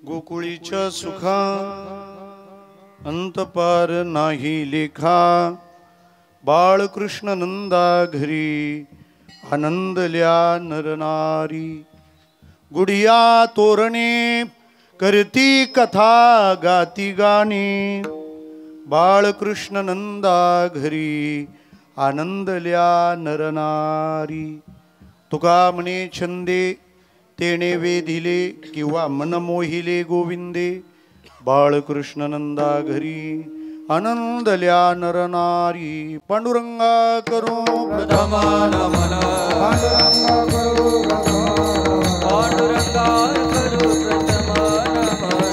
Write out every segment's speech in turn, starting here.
गोकुळीच्या सुखा अंतपार नाही लेखा। बाळकृष्ण नंदा घरी आनंदल्या नरनारी। गुडिया तोरणे करती कथा गाती गाणी। बाळकृष्ण नंदा घरी आनंदल्या नरनारी। तुका म्हणे छंदे तेणे वेधिले किंवा मन मोहिले गोविंदे। बाळकृष्ण नंदा घरी आनंदल्या नरनारी। पांडुरंगा करो प्रथम नमन। पांडुरंगा करो प्रथम नमन।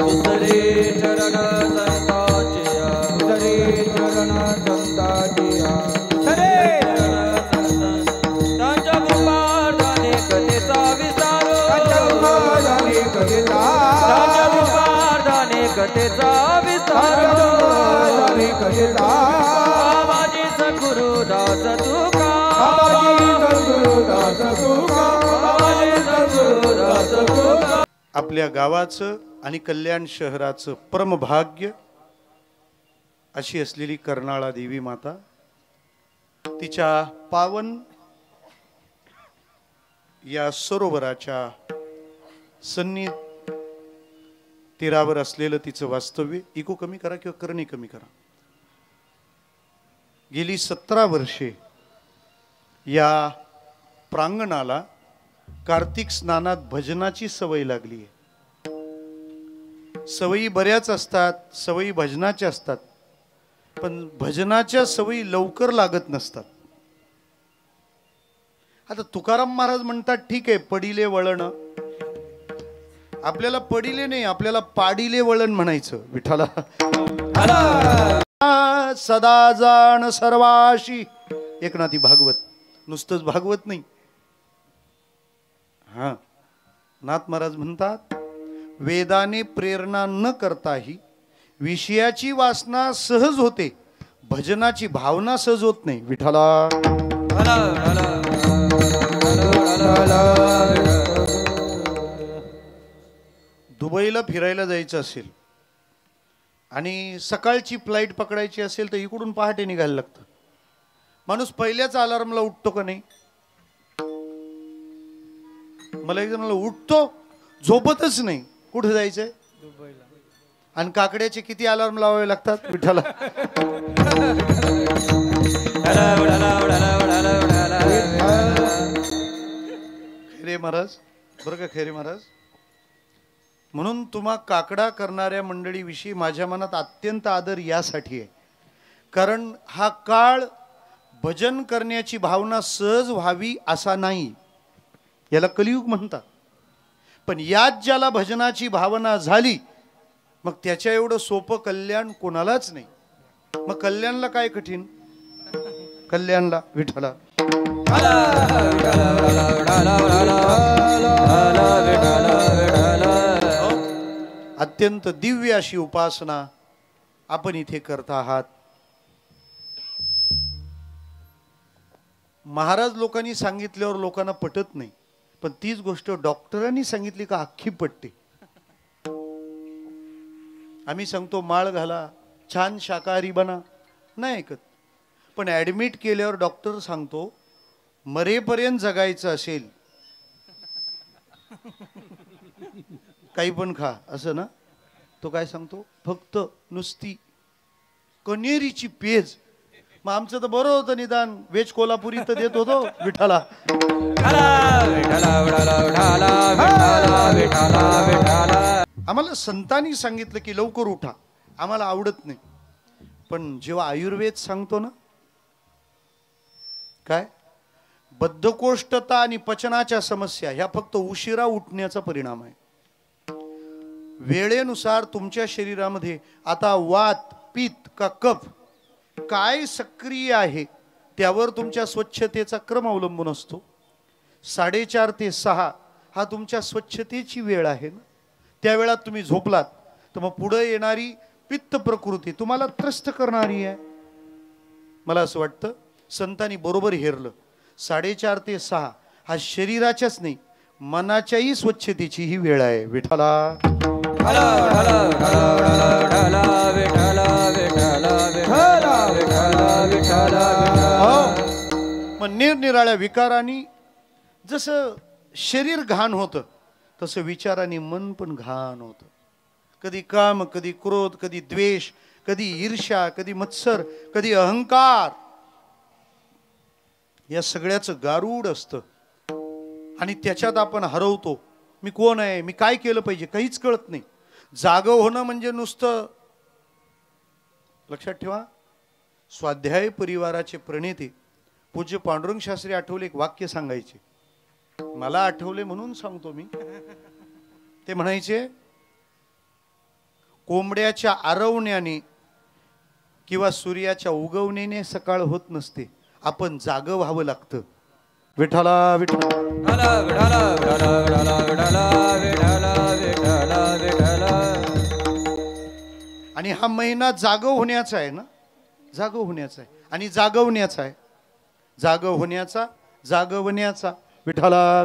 दुसरे चरण संतांचिया। दुसरे चरण संतांचिया। कथेचा विस्तार बाबाजी सद्गुरुदास तुका। आपल्या गावाचं आणि कल्याण शहराचं परमभाग्य अशी असलेली कर्नाळा देवी माता, तिच्या पावन या सरोवराच्या तीरावर असलेलं तिचं वास्तव्य। इको कमी करा किंवा करणे कमी करा। गेली 17 वर्षे या प्रांगणाला कार्तिक स्नानात भजनाची सवय लागली आहे। सवयी बऱ्याच असतात, सवयी भजनाच्या असतात, पण भजनाच्या सवयी लवकर लागत नसतात। आता तुकाराम महाराज म्हणतात ठीक आहे पडिले वळण, आपल्याला पडिले नाही, आपल्याला पाडिले वळण म्हणायचं विठ्ठला। सदा जाण सर्वाशी एकनाथी भागवत, नुसतंच भागवत नाही। हा, नाथ महाराज म्हणतात वेदाने प्रेरणा न करताही विषयाची वासना सहज होते, भजनाची भावना सहज होत नाही विठ्ठला। दुबईला फिरायला जायचं असेल आणि सकाळची फ्लाईट पकडायची असेल तर इकडून पहाटे निघायला लागतं। माणूस पहिल्याच अलार्मला उठतो का नाही? मला एक जण उठतो, झोपतच नाही। कुठे जायचंय? दुबईला। आणि काकड्याचे किती अलार्म लावावे लागतात विठ्ठला? खैरे महाराज बरं का, खैरे महाराज। म्हणून तुम्हा काकडा करणाऱ्या मंडळीविषयी माझ्या मनात अत्यंत आदर यासाठी आहे, कारण हा काळ भजन करण्याची भावना सहज व्हावी असा नाही, याला कलियुग म्हणतात। पण यात ज्याला भजनाची भावना झाली मग त्याच्या एवढं सोपं कल्याण कोणालाच नाही। मग कल्याणला काय कठीण? कल्याणला विठ्ठला। अत्यंत दिव्य अशी उपासना आपण इथे करत आहात। महाराज लोकांनी सांगितल्यावर लोकांना पटत नाही, पण तीच गोष्ट डॉक्टरांनी सांगितली का अख्खी पटते। आम्ही सांगतो माळ घाला, छान शाकाहारी बना, नाही ऐकत। पण ऍडमिट केल्यावर डॉक्टर सांगतो मरेपर्यंत जगायचं असेल काही पण खा, असं ना? तो काय सांगतो? फक्त नुसती कनेरीची पेज। मग आमचं तर बरं होतं, निदान वेज कोल्हापुरी तर देत होतो विठ्ठला। आम्हाला संतांनी सांगितलं की लवकर उठा, आम्हाला आवडत नाही। पण जेव्हा आयुर्वेद सांगतो ना, काय बद्धकोष्ठता आणि पचनाच्या समस्या ह्या फक्त उशिरा उठण्याचा परिणाम आहे। वेळेनुसार तुमच्या शरीरामध्ये आता वात, पित्त का कफ काय सक्रिय आहे त्यावर तुमच्या स्वच्छतेचा क्रम अवलंबून असतो। 4:30 ते 6 हा तुमच्या स्वच्छतेची वेळ आहे ना। त्या वेळात तुम्ही झोपलात तर मग पुढे येणारी पित्त प्रकृती तुम्हाला त्रस्त करणारी आहे। मला असं वाटतं संतांनी बरोबर हेरलं। 4:30 ते 6 हा शरीराच्याच नाही मनाच्याही स्वच्छतेची ही वेळ आहे. विठ्ठला ढला ढला ढला ढला विठ्ठला विठ्ठला विठ्ठला विठ्ठला विठ्ठला हो. मग निरनिराळ्या विकारांनी जसं शरीर घाण होतं तसं विचारांनी मन पण घाण होतं. कधी काम, कधी क्रोध, कधी द्वेष, कधी ईर्ष्या, कधी मत्सर, कधी अहंकार, या सगळ्याचं गारूड असतं आणि त्याच्यात आपण हरवतो. मी कोण आहे, मी काय केलं पाहिजे, काहीच कळत नाही. जागं होणं म्हणजे नुसतं, लक्षात ठेवा, स्वाध्याय परिवाराचे प्रणेते पूज्य पांडुरंग शास्त्री आठवले एक वाक्य सांगायचे. मला आठवले म्हणून सांगतो मी. ते म्हणायचे, कोंबड्याच्या आरवण्याने किंवा सूर्याच्या उगवण्याने सकाळ होत नसते, आपण जागं व्हावं लागतं. विठ्ठला विठ्ठला ढला ढला ढला ढला ढला विठ्ठला विठ्ठला विठ्ठला. आणि हा महिना जागं होण्याचा आहे ना, जागं होण्याचा आहे आणि जागवण्याचा आहे. जागं होण्याचा, जागवण्याचा. विठ्ठला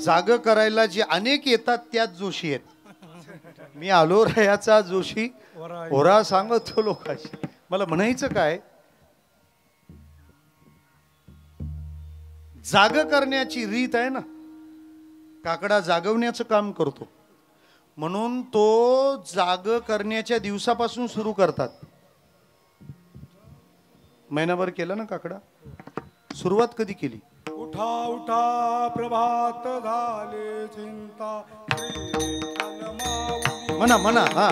जाग करायला जे अनेक येतात त्याच जोशी आहेत. मी आलो रयाचा जोशी होरा सांगतो लोकांशी. मला म्हणायचं काय, जाग करण्याची रीत आहे ना. काकडा जागवण्याचं काम करतो म्हणून तो जाग करण्याच्या दिवसापासून सुरू करतात. महिनाभर केलं ना काकडा. सुरुवात कधी केली? उठा उठा प्रभात झाले चिंता म्हणा म्हणा. हा,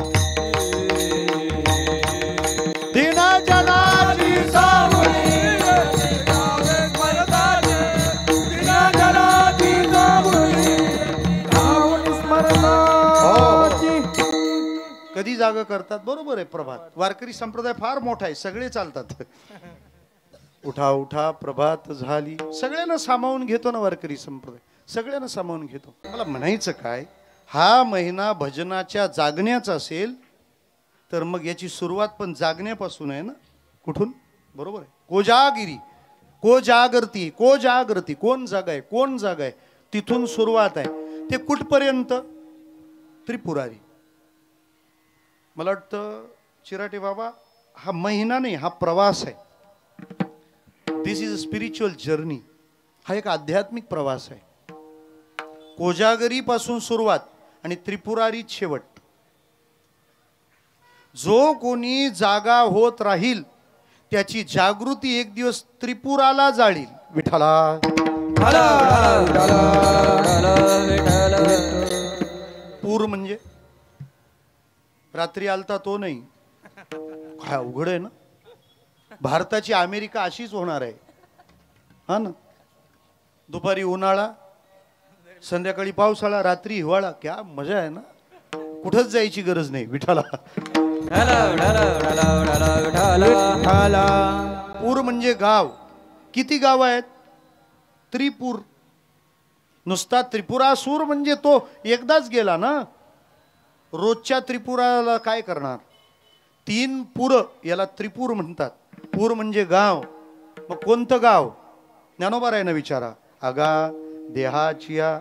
दिना जनाची सावली कधी जागा करतात? बरोबर आहे. प्रभात. वारकरी संप्रदाय फार मोठा आहे, सगळे चालतात. उठा उठा प्रभात झाली, सगळ्यांना सामावून घेतो ना वारकरी संप्रदाय, सगळ्यांना सामावून घेतो. मला म्हणायचं काय, हा महिना भजनाच्या जागण्याचा असेल तर मग याची सुरुवात पण जागण्यापासून आहे ना. कुठून? बरोबर आहे. कोजागिरी, को जागरती, को जागृती, कोण जागा आहे, कोण जागा आहे, तिथून सुरुवात आहे. ते कुठपर्यंत? त्रिपुरारी. मला वाटतं चिराटे बाबा, हा महिना नाही, हा प्रवास आहे. दिस इज अ स्पिरिच्युअल जर्नी. हा एक आध्यात्मिक प्रवास आहे. कोजागरी पासून सुरुवात आणि त्रिपुरारी शेवट. जो कोणी जागा होत राहील त्याची जागृती एक दिवस त्रिपुराला जाळील. विठ्ठला पूर म्हणजे रात्री आलता तो नाही. काय अवघड आहे ना. भारताची अमेरिका अशीच होणार आहे. हा ना. दुपारी उन्हाळा, संध्याकाळी पावसाळा, रात्री हिवाळा. क्या मजा आहे ना. कुठंच जायची गरज नाही. विठ्ठला पूर म्हणजे गाव. किती गाव आहेत? त्रिपूर. नुसता त्रिपुरासूर म्हणजे तो एकदाच गेला ना. रोजच्या त्रिपुराला काय करणार? 3 पुर याला त्रिपूर म्हणतात. पूर म्हणजे गाव. मग कोणतं गाव? ज्ञानोबा राय ना विचारा. आगा देहाचिया.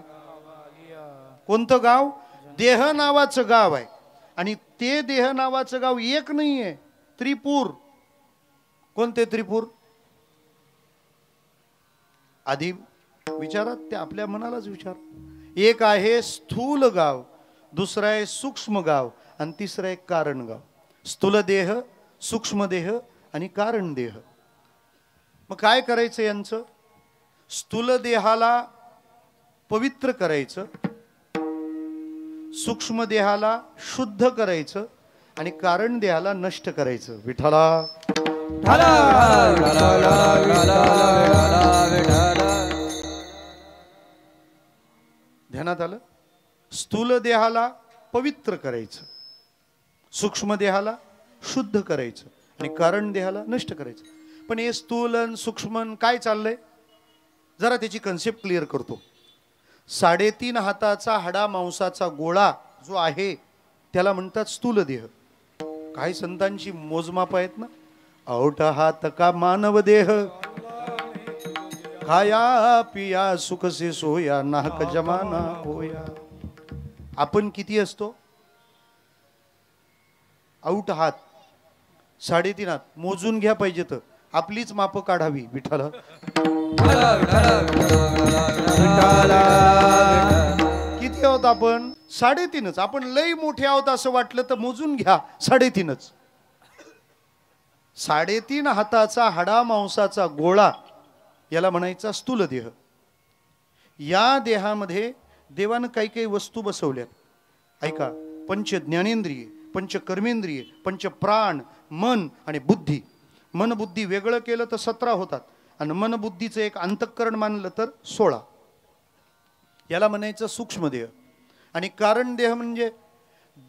कोणतं गाव? देह नावाचं गाव आहे. आणि ते देह नावाचं गाव एक नाहीये, त्रिपूर. कोणते त्रिपूर? आधी विचारा, ते आपल्या मनालाच विचार. एक आहे स्थूल गाव, दुसरं आहे सूक्ष्म गाव आणि तिसरं आहे कारण गाव. स्थूल देह, सूक्ष्म देह आणि कारण देह. मग काय करायचं यांचं? स्थूल देहाला पवित्र करायचं, सूक्ष्म देहाला शुद्ध करायचं आणि कारण देहाला नष्ट करायचं. विठ्ठला ध्यानात आलं? स्थूल देहाला पवित्र करायचं, सूक्ष्म देहाला शुद्ध करायचं आणि कारण देहाला नष्ट करायचं. पण हे स्थूलन सूक्ष्मन काय चाललंय? जरा त्याची कन्सेप्ट क्लिअर करतो. 3.5 हाताचा हाडा मांसाचा गोळा जो आहे त्याला म्हणतात स्थूल देह. काही संतांची मोजमाप आहेत ना. औटा हात का मानव देह, खाया पिया सुख से सोया नाहक जमाना होया. आपण किती असतो? आऊट हात 3.5 हात मोजून घ्या पाहिजे तर आपलीच माप काढावी. विठ्ठल किती आहोत आपण? 3.5च. आपण लई मोठे आहोत असं वाटलं तर मोजून घ्या 3.5च. 3.5 हाताचा हाडा मांसाचा गोळा याला म्हणायचा स्थूल देह. या देहामध्ये देवानं काही काही वस्तू बसवल्यात. ऐका, पंच ज्ञानेंद्रिय, पंच कर्मेंद्रिय, पंच प्राण, मन आणि बुद्धी. मन बुद्धी वेगळं केलं तर 17 होतात आणि मन बुद्धीचं एक अंतःकरण मानलं तर 16. याला म्हणायचं सूक्ष्म देह. आणि कारण देह म्हणजे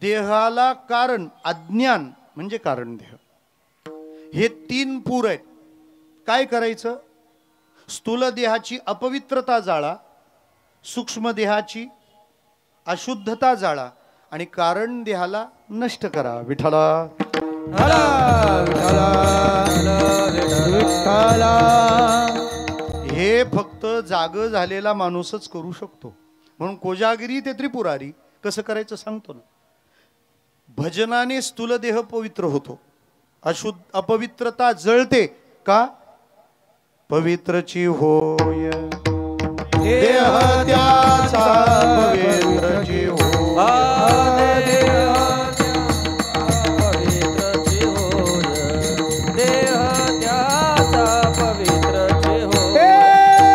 देहाला कारण, अज्ञान म्हणजे कारण देह. हे 3 पूर आहेत. काय करायचं? स्थूल देहाची अपवित्रता जाळा, सूक्ष्म देहाची अशुद्धता जाळा आणि कारण देहाला नष्ट करा. विठ्ठला हे फक्त जाग झालेला माणूसच करू शकतो. म्हणून कोजागिरी ते त्रिपुरारी कसं करायचं सांगतो ना. भजनाने स्थूल देह पवित्र होतो, अपवित्रता जळते. का? पवित्रची होय देह त्याचा पवित्रची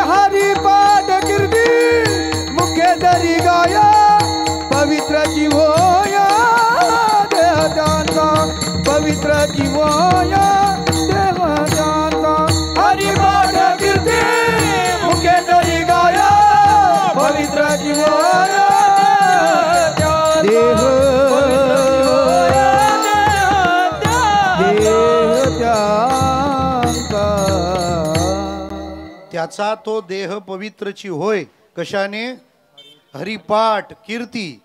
हरिपाठ कीर्ती मुख्य दरी गाया पवित्रची होय देह त्यांचा पवित्रची होय देह त्यांचा. हरिपाठ कीर्ती मुख्य दरी गाया पवित्रची होय देह त्याचा तो देह पवित्रची होय. कशाने? हरिपाठ कीर्ती.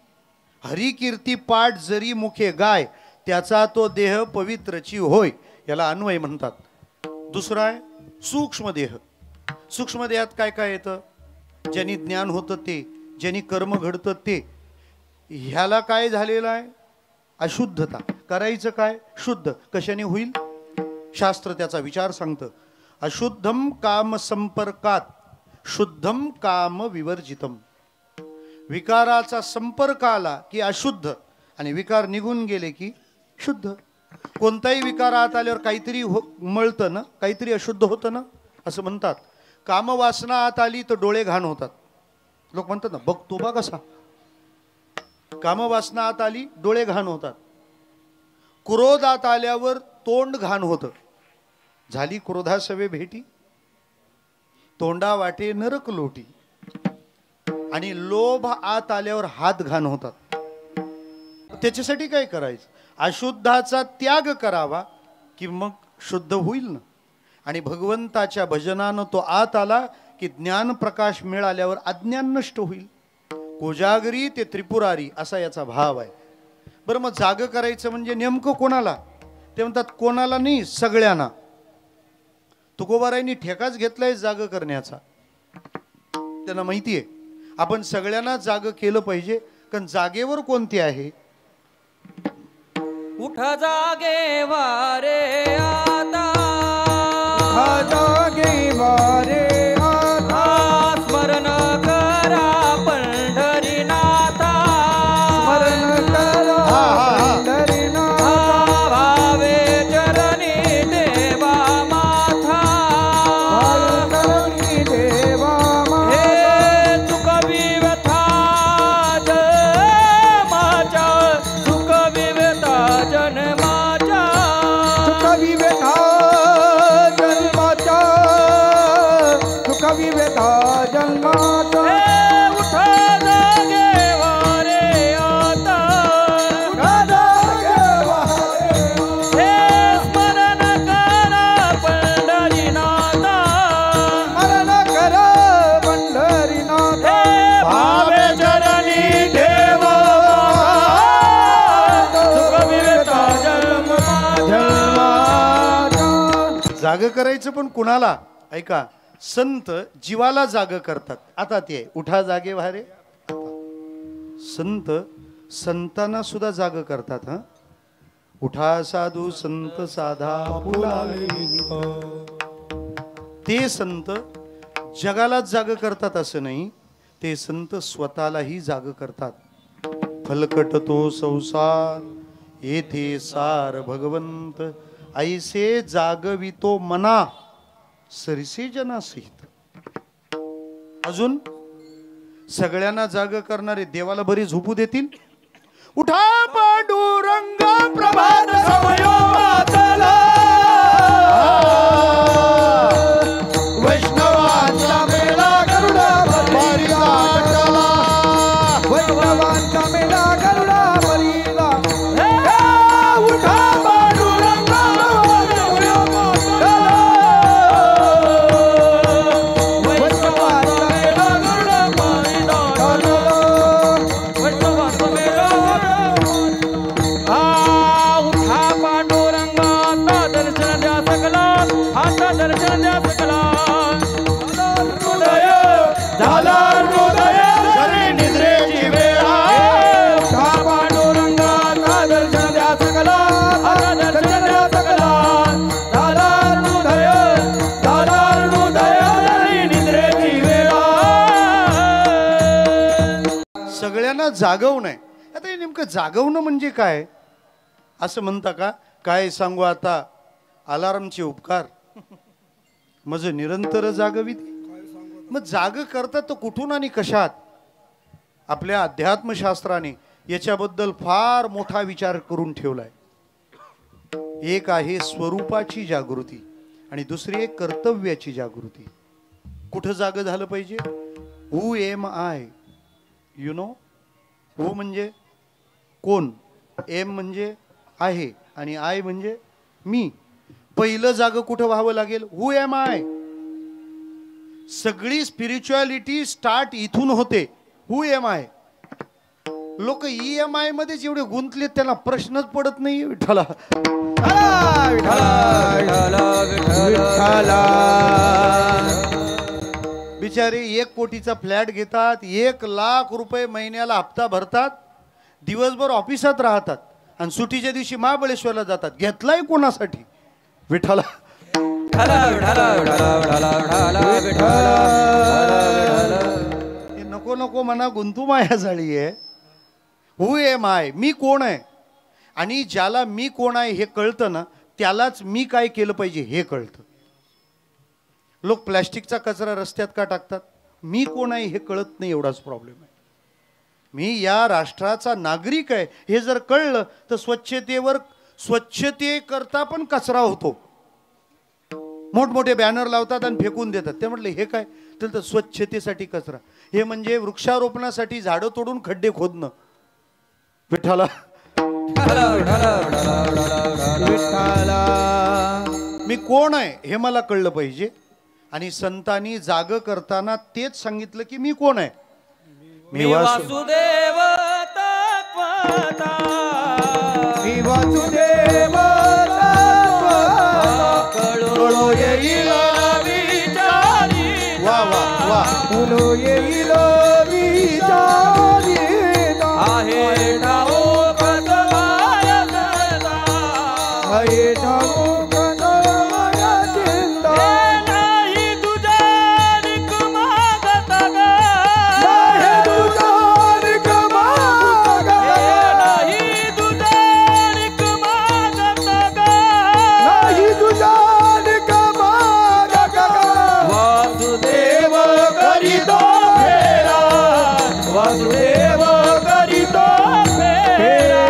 हरी कीर्ती पाठ जरी मुखे गाय त्याचा तो देह पवित्रची होय. याला अन्वय म्हणतात. दुसरा आहे सूक्ष्म देह. सूक्ष्म देहात काय काय येतं? ज्यांनी ज्ञान होतं ते, ज्यांनी कर्म घडतं ते. ह्याला काय झालेलं आहे? अशुद्धता. करायचं काय? शुद्ध. कशाने होईल? शास्त्र त्याचा विचार सांगतं. अशुद्धम काम संपर्कात शुद्धम काम विवर्जितम. विकाराचा संपर्क आला की अशुद्ध आणि विकार निघून गेले की शुद्ध. कोणताही विकार आत आल्यावर काहीतरी मळतं ना, काहीतरी अशुद्ध होतं ना असं म्हणतात. कामवासना आत आली तर डोळे घाण होतात. लोक म्हणतात ना, बघ तो बा कसा. कामवासना आत आली डोळे घाण होतात. क्रोध आत आल्यावर तोंड घाण होतं. झाली क्रोधासवे भेटी तोंडा वाटे नरक लोटी. आणि लोभ आत आल्यावर हात घाण होतात. त्याच्यासाठी काय करायचं? अशुद्धाचा त्याग करावा की मग शुद्ध होईल ना. आणि भगवंताच्या भजनानं तो आत आला की ज्ञान प्रकाश मिळाल्यावर अज्ञान नष्ट होईल. कोजागरी ते त्रिपुरारी असा याचा भाव आहे. बरं, मग जाग करायचं म्हणजे नेमकं कोणाला? ते म्हणतात कोणाला नाही, सगळ्यांना. तुकोबारायांनी ठेकाच घेतलाय जाग करण्याचा. त्यांना माहिती आहे आपण सगळ्यांना जाग केलं पाहिजे. कारण जागेवर कोणती आहे? उठा जागे वारे आता, उठा जागे वारे आता, स्मरण करा पंढरीनाथा, स्मरण करा पंढरीनाथा, भावे चरणी देवा माथा, भावे चरणी देवा माथा. हे चुकवी व्यथा जन्माच्या, चुकवी व्यथा जन्माच्या, चुकवी व्यथा जन्माच्या, चुकवी व्यथा जन्माच्या. उठा जागे वारे आता, उठा जागे वारे, हे स्मरण करा पंढरीनाथा, स्मरण करा पंढरीनाथा, भावे चरणी देवा चुकवी व्यथा जन्माच्या. जाग करायचं पण कुणाला? ऐका, संत जीवाला जाग करतात. आता ते उठा जागे वारे. संत संतांना सुद्धा जाग करतात. हा, उठा साधू संत साधा फुलावे. ते संत जगालाच जाग करतात असं नाही, ते संत स्वतःलाही जाग करतात. फलकट तो संसार येथे सार भगवंत, ऐसे जागवितो मना सरिसे जनासहित. अजून सगळ्यांना जाग करणारे देवाला बरी झोपू देतील. उठा पांडुरंग प्रभात समयो मातला, वैष्णवांचा मेला गरुडा बलिला अटला, वैष्णवांचा मेला गरुडा बलिला. उठा पांडुरंग समयो मातला, वैष्णवांचा मेला गरुडा बलिला अटला, वैष्णवांचा मेला. उठा पांडुरंगा, आता दर्शन द्या सकला, आता दर्शन द्या सकला. हृदय झाला हृदय जरी निद्रेची वेळ. उठा पांडुरंगा, आता दर्शन द्या सकला, आता दर्शन द्या सकला. झाला हृदय जरी निद्रेची वेळ. सगळ्यांना जागवणं. आता हे नेमकं जागवणं म्हणजे काय असं म्हणता का? काय सांगू आता, अलार्मचे उपकार मज निरंतर जागवी. मग जाग करतात तर कुठून आणि कशात? आपल्या अध्यात्मशास्त्राने याच्याबद्दल फार मोठा विचार करून ठेवलाय. एक आहे स्वरूपाची जागृती आणि दुसरी आहे कर्तव्याची जागृती. कुठं जाग झालं पाहिजे? हू एम आय, यु नो. हू म्हणजे कोण, एम म्हणजे आहे आणि आय म्हणजे मी. पहिलं जाग कुठं व्हावं लागेल? हू एम आय. सगळी स्पिरिच्युअलिटी स्टार्ट इथून होते. हू एम आय. लोक EMI मध्ये जेवढे गुंतले त्यांना प्रश्नच पडत नाही. विठ्ठला बिचारे 1 कोटीचा फ्लॅट घेतात, 1 लाख रुपये महिन्याला हप्ता भरतात, दिवसभर ऑफिसात राहतात आणि सुट्टीच्या दिवशी महाबळेश्वरला जातात. घेतलाय कोणासाठी? विठ्ठला. नको नको मना गुंतू माया झाली आहे. हू एम आय, मी कोण आहे. आणि ज्याला मी कोण आहे हे कळतं ना, त्यालाच मी काय केलं पाहिजे हे कळतं. लोक प्लॅस्टिकचा कचरा रस्त्यात का टाकतात? मी कोण आहे हे कळत नाही, एवढाच प्रॉब्लेम आहे. मी या राष्ट्राचा नागरिक आहे हे जर कळलं तर स्वच्छतेकरता पण कचरा होतो. मोठमोठे बॅनर लावतात आणि फेकून देतात. ते म्हटलं हे काय? तर स्वच्छतेसाठी कचरा. हे म्हणजे वृक्षारोपणासाठी झाडं तोडून खड्डे खोदणं. विठ्ठला. मी कोण आहे हे मला कळलं पाहिजे. आणि संतांनी जाग करताना तेच सांगितलं की मी कोण आहे. मी वासुदेव तत्वता, मी वासुदेव कळो येईल विचारी. वा वा वा. कळो येईल विचारी. आहे ठाऊक माया सदा, आहे ठाऊक माया चिंता. नाही तुझा निक मागता ग, नाही तुझा निक मागता ग, नाही तुझा निक मागता ग, नाही तुझा निक मागता ग. वासुदेव करीतो फेरा, वासुदेव करीतो फेरा.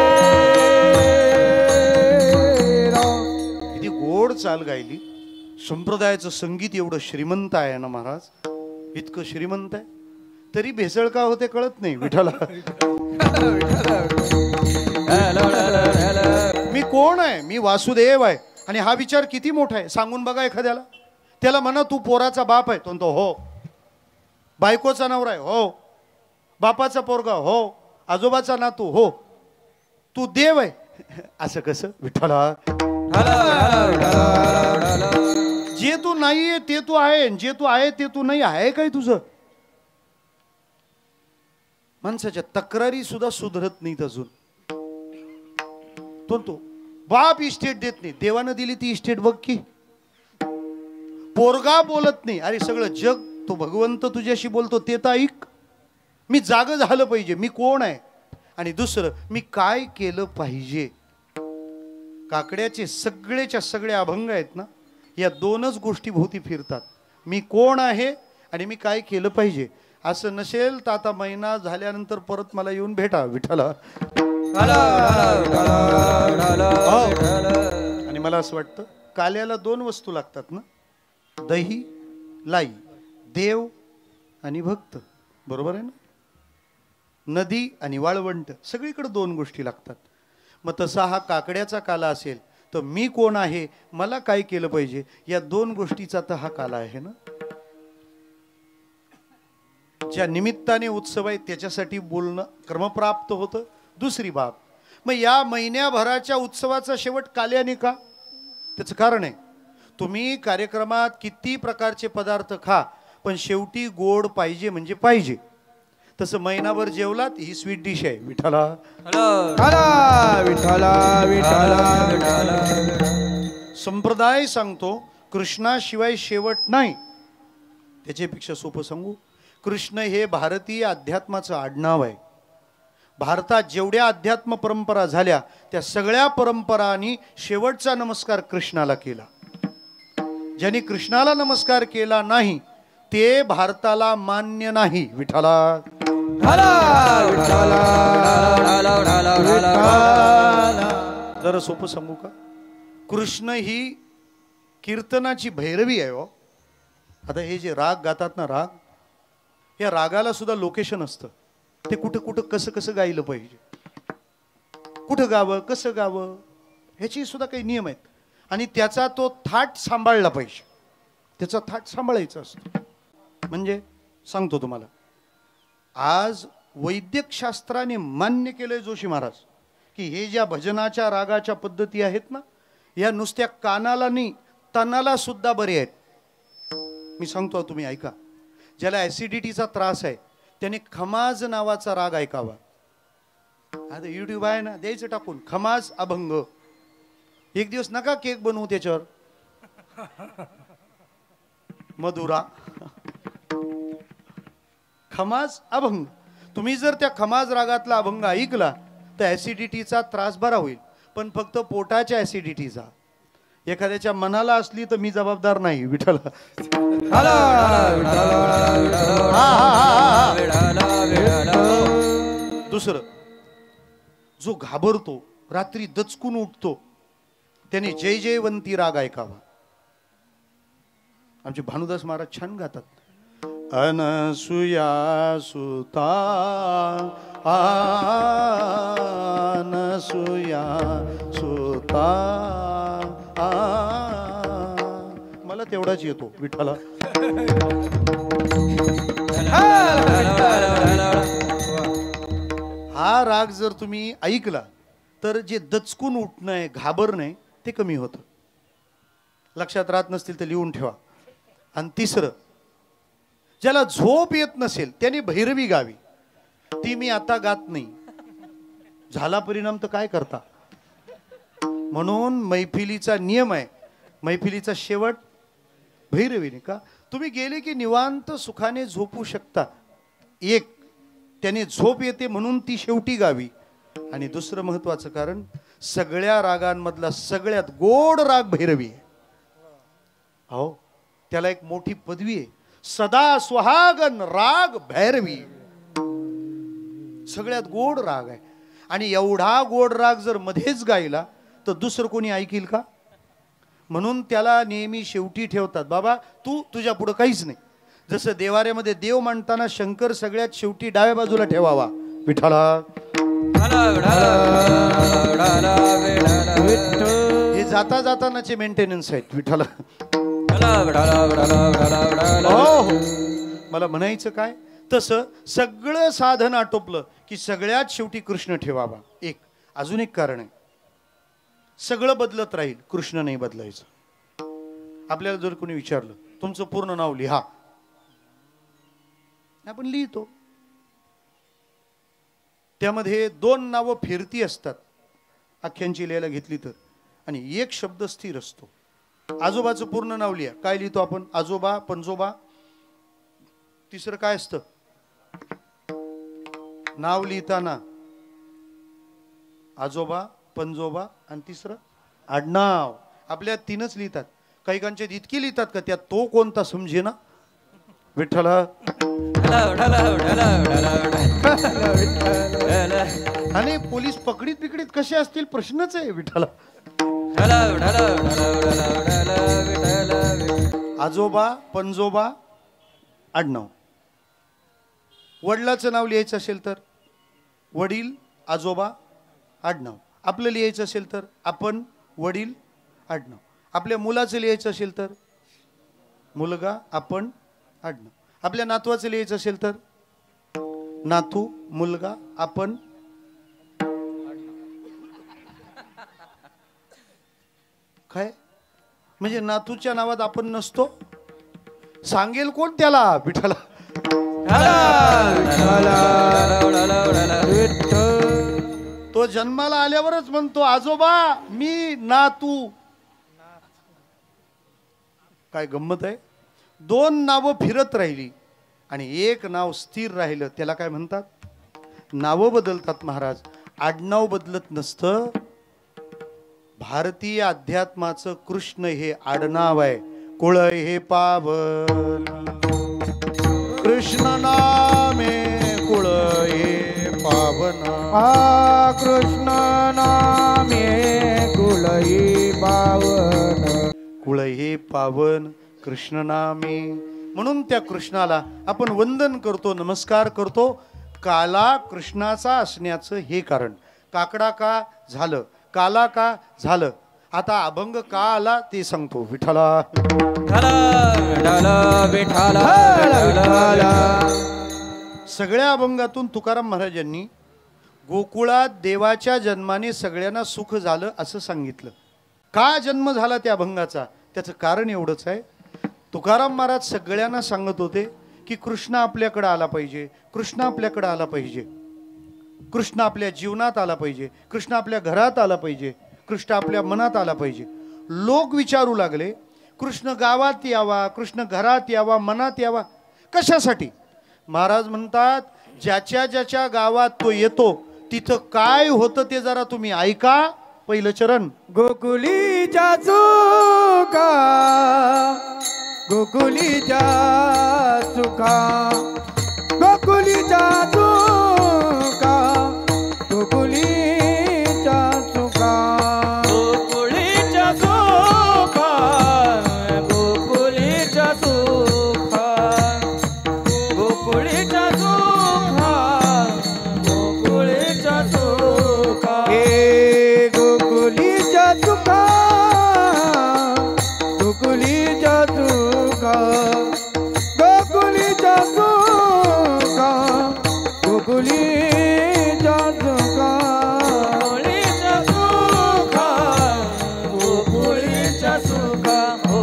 किती गोड चाल गायली. संप्रदायाचं संगीत एवढं श्रीमंत आहे ना महाराज, इतकं श्रीमंत आहे तरी भेसळ का होते कळत नाही. विठ्ठला. मी कोण आहे? मी वासुदेव आहे. आणि हा विचार किती मोठा आहे सांगून बघा एखाद्याला. त्याला म्हणा तू पोराचा बाप आहे, तो हो. बायकोचा नवरा आहे, हो. बापाचा पोरगा, हो. आजोबाचा नातू, हो. तू देव आहे. असं कसं? विठ्ठला. जे तू नाहीये ते तू आहे, जे तू आहे ते तू नाही आहे काय तुझं? माणसाच्या तक्रारी सुद्धा सुधरत नाहीत अजून. तो बाप इस्टेट देत नाही, देवानं दिली ती इस्टेट बघ की. पोरगा बोलत नाही, अरे सगळं जग तो भगवंत तुझ्याशी बोलतो ते तर ऐक. मी जाग झालं पाहिजे, मी कोण आहे, आणि दुसरं मी काय केलं पाहिजे. काकड्याचे सगळेच्या सगळे अभंग आहेत ना, या दोनच गोष्टी भोवती फिरतात. मी कोण आहे आणि मी काय केलं पाहिजे. असं नसेल तर आता महिना झाल्यानंतर परत मला येऊन भेटा विठ्ठला. आणि मला असं वाटतं काल्याला दोन वस्तू लागतात ना, दही लाई, देव आणि भक्त, बरोबर आहे ना. नदी आणि वाळवंट, सगळीकडे दोन गोष्टी लागतात. मग तसा हा काकड्याचा काला असेल तर मी कोण आहे, मला काय केलं पाहिजे, या दोन गोष्टीचा तर हा काला आहे ना. ज्या निमित्ताने उत्सव आहे त्याच्यासाठी बोलणं क्रमप्राप्त होतं. दुसरी बाब, मग या महिन्याभराच्या उत्सवाचा शेवट काल्याने का? त्याचं कारण आहे, तुम्ही कार्यक्रमात किती प्रकारचे पदार्थ खा, पण शेवटी गोड पाहिजे म्हणजे पाहिजे. तसं महिनाभर जेवलात, ही स्वीट डिश आहे विठ्ठला. संप्रदाय सांगतो कृष्णाशिवाय शेवट नाही. त्याच्यापेक्षा सोपं सांगू, कृष्ण हे भारतीय अध्यात्माचं आडनाव आहे. भारतात जेवढ्या अध्यात्म परंपरा झाल्या त्या सगळ्या परंपरांनी शेवटचा नमस्कार कृष्णाला केला. ज्यांनी कृष्णाला नमस्कार केला नाही ते भारताला मान्य नाही विठ्ठला. जरा सोपं सांगू का, कृष्ण ही कीर्तनाची भैरवी आहे हो. आता हे जे राग गातात ना, राग, या रागाला सुद्धा लोकेशन असतं. ते कुठं कुठं कसं कसं गायलं पाहिजे, कुठं गावं कसं गावं, ह्याची सुद्धा काही नियम आहेत. आणि त्याचा तो थाट सांभाळला पाहिजे, त्याचा थाट सांभाळायचा असतो. म्हणजे सांगतो तुम्हाला, आज वैद्यकशास्त्राने मान्य केलंय जोशी महाराज की हे ज्या भजनाच्या रागाच्या पद्धती आहेत ना, या नुसत्या कानाला नाही तनाला सुद्धा बरे आहेत. मी सांगतो तुम्ही ऐका. ज्याला ॲसिडिटीचा त्रास आहे त्याने खमाज नावाचा राग ऐकावा. आता यूट्यूब आहे ना, द्यायचं टाकून खमाज अभंग. एक दिवस नका केक बनवू त्याच्यावर, मधुरा खमाज अभंग. तुम्ही जर त्या खमाज रागातला अभंग ऐकला तर ॲसिडिटीचा त्रास बरा होईल, पण फक्त पोटाच्या ॲसिडिटीचा. एखाद्याच्या मनाला असली तर मी जबाबदार नाही विठ्ठला. दुसरं, जो घाबरतो, रात्री दचकून उठतो, त्याने जय जयवंती राग ऐकावा. आमचे भानुदास महाराज छान गातात. अनसुया सुता अनसुया सुता, मला तेवढाच येतो विठ्ठला. हा राग जर तुम्ही ऐकला तर जे दचकून उठणं आहे, घाबरणं आहे, ते कमी होतं. लक्षात राहत नसतील तर लिहून ठेवा. आणि तिसरं, ज्याला झोप येत नसेल त्याने भैरवी गावी. ती मी आता गात नाही, झाला परिणाम तर काय करता. म्हणून मैफिलीचा नियम आहे, मैफिलीचा शेवट भैरवीने. का तुम्ही गेले की निवांत सुखाने झोपू शकता. एक, त्याने झोप येते म्हणून ती शेवटी गावी. आणि दुसरं महत्वाचं कारण, सगळ्या रागांमधला सगळ्यात गोड राग भैरवी आहे. हो, त्याला एक मोठी पदवी आहे, सदा सुहागन राग भैरवी. सगळ्यात गोड राग आहे. आणि एवढा गोड राग जर मध्येच गायला तर दुसरं कोणी ऐकील का. म्हणून त्याला नेहमी शेवटी ठेवतात. बाबा तू तुझ्या पुढं काहीच नाही. जसं देवाऱ्यामध्ये देव मांडताना शंकर सगळ्यात शेवटी डाव्या बाजूला ठेवावा विठ्ठला. हे जाता जातानाचे मेंटेनन्स आहेत विठ्ठला. मला म्हणायचं काय, तसं सगळं साधन आटोपलं की सगळ्यात शेवटी कृष्ण ठेवावा. एक अजून एक कारण आहे, सगळं बदलत राहील, कृष्ण नाही बदलायचं. आपल्याला जर कोणी विचारलं तुमचं पूर्ण नाव लिहा, आपण लिहितो. त्यामध्ये 2 नावं फिरती असतात आख्यांची लिहायला घेतली तर, आणि एक शब्द स्थिर असतो. आजोबाचं पूर्ण नाव लिहा. काय लिहितो आपण? आजोबा, पंजोबा. तिसरं काय असतं? नाव लिहिताना आजोबा, पंजोबा आणि तिसरं आडनाव. आपल्या 3च लिहितात. काही कांचे इतकी लिहितात का त्यात तो कोणता समजे ना. विठ्ठला. आणि पोलीस पकडीत पिकडीत कसे असतील प्रश्नच आहे. विठ्ठला. आजोबा, पंजोबा, आडनाव. वडिलाचं नाव लिहायचं असेल तर वडील, आजोबा, आडनाव. आपलं लिहायचं असेल तर आपण, वडील, आडनाव. आपल्या मुलाचं लिहायचं असेल तर मुलगा, आपण, आडनाव. आपल्या नातवाचं लिहायचं असेल तर नातू, मुलगा, आपण. काय म्हणजे नातूच्या नावात आपण नसतो? सांगेल कोण त्याला? विठ्ठला. तो जन्माला आल्यावरच म्हणतो आजोबा मी नातू. काय गंमत आहे. 2 नावं फिरत राहिली आणि एक नाव स्थिर राहिलं. त्याला काय म्हणतात? नावं बदलतात महाराज, आडनाव बदलत नसतं. भारतीय अध्यात्माचं कृष्ण हे आडनाव आहे. कुळ हे पावन कृष्ण नामे कुळ हे पावन. कृष्ण नामे कुलही पावन. कुळ हे पावन कृष्ण नामे. म्हणून त्या कृष्णाला आपण वंदन करतो, नमस्कार करतो. काला कृष्णाचा असण्याचं हे कारण. काकडा का झालं, काला का झालं. आता अभंग का आला ते सांगतो. विठ्ठला. सगळ्या अभंगातून तुकाराम महाराजांनी गोकुळात देवाच्या जन्माने सगळ्यांना सुख झालं असं सांगितलं. का जन्म झाला त्या अभंगाचा? त्याचं कारण एवढंच आहे. तुकाराम महाराज सगळ्यांना सांगत होते की कृष्ण आपल्याकडे आला पाहिजे, कृष्ण आपल्याकडे आला पाहिजे, कृष्ण आपल्या जीवनात आला पाहिजे, कृष्ण आपल्या घरात आला पाहिजे, कृष्ण आपल्या मनात आला पाहिजे. लोक विचारू लागले कृष्ण गावात यावा, कृष्ण घरात यावा, मनात यावा, कशासाठी? महाराज म्हणतात ज्याच्या ज्याच्या गावात तो येतो तिथं काय होतं ते जरा तुम्ही ऐका. पहिलं चरण. गोकुलीच्या सुखा, गोकुलीच्या सुखा, गोकुलीच्या सुखा, गोकुलीच्या सुखा, गोकुलीच्या सुखा, गोकुलीच्या सुखा, गोकुलीच्या सुखा, गोकुलीच्या सुखा. हे गोकुलीच्या सुखा, गोकुलीच्या सुखा, गोकुलीच्या सुखा, गोकुलीच्या सुखा, गोकुलीच्या सुखा, गोकुलीच्या सुखा, हो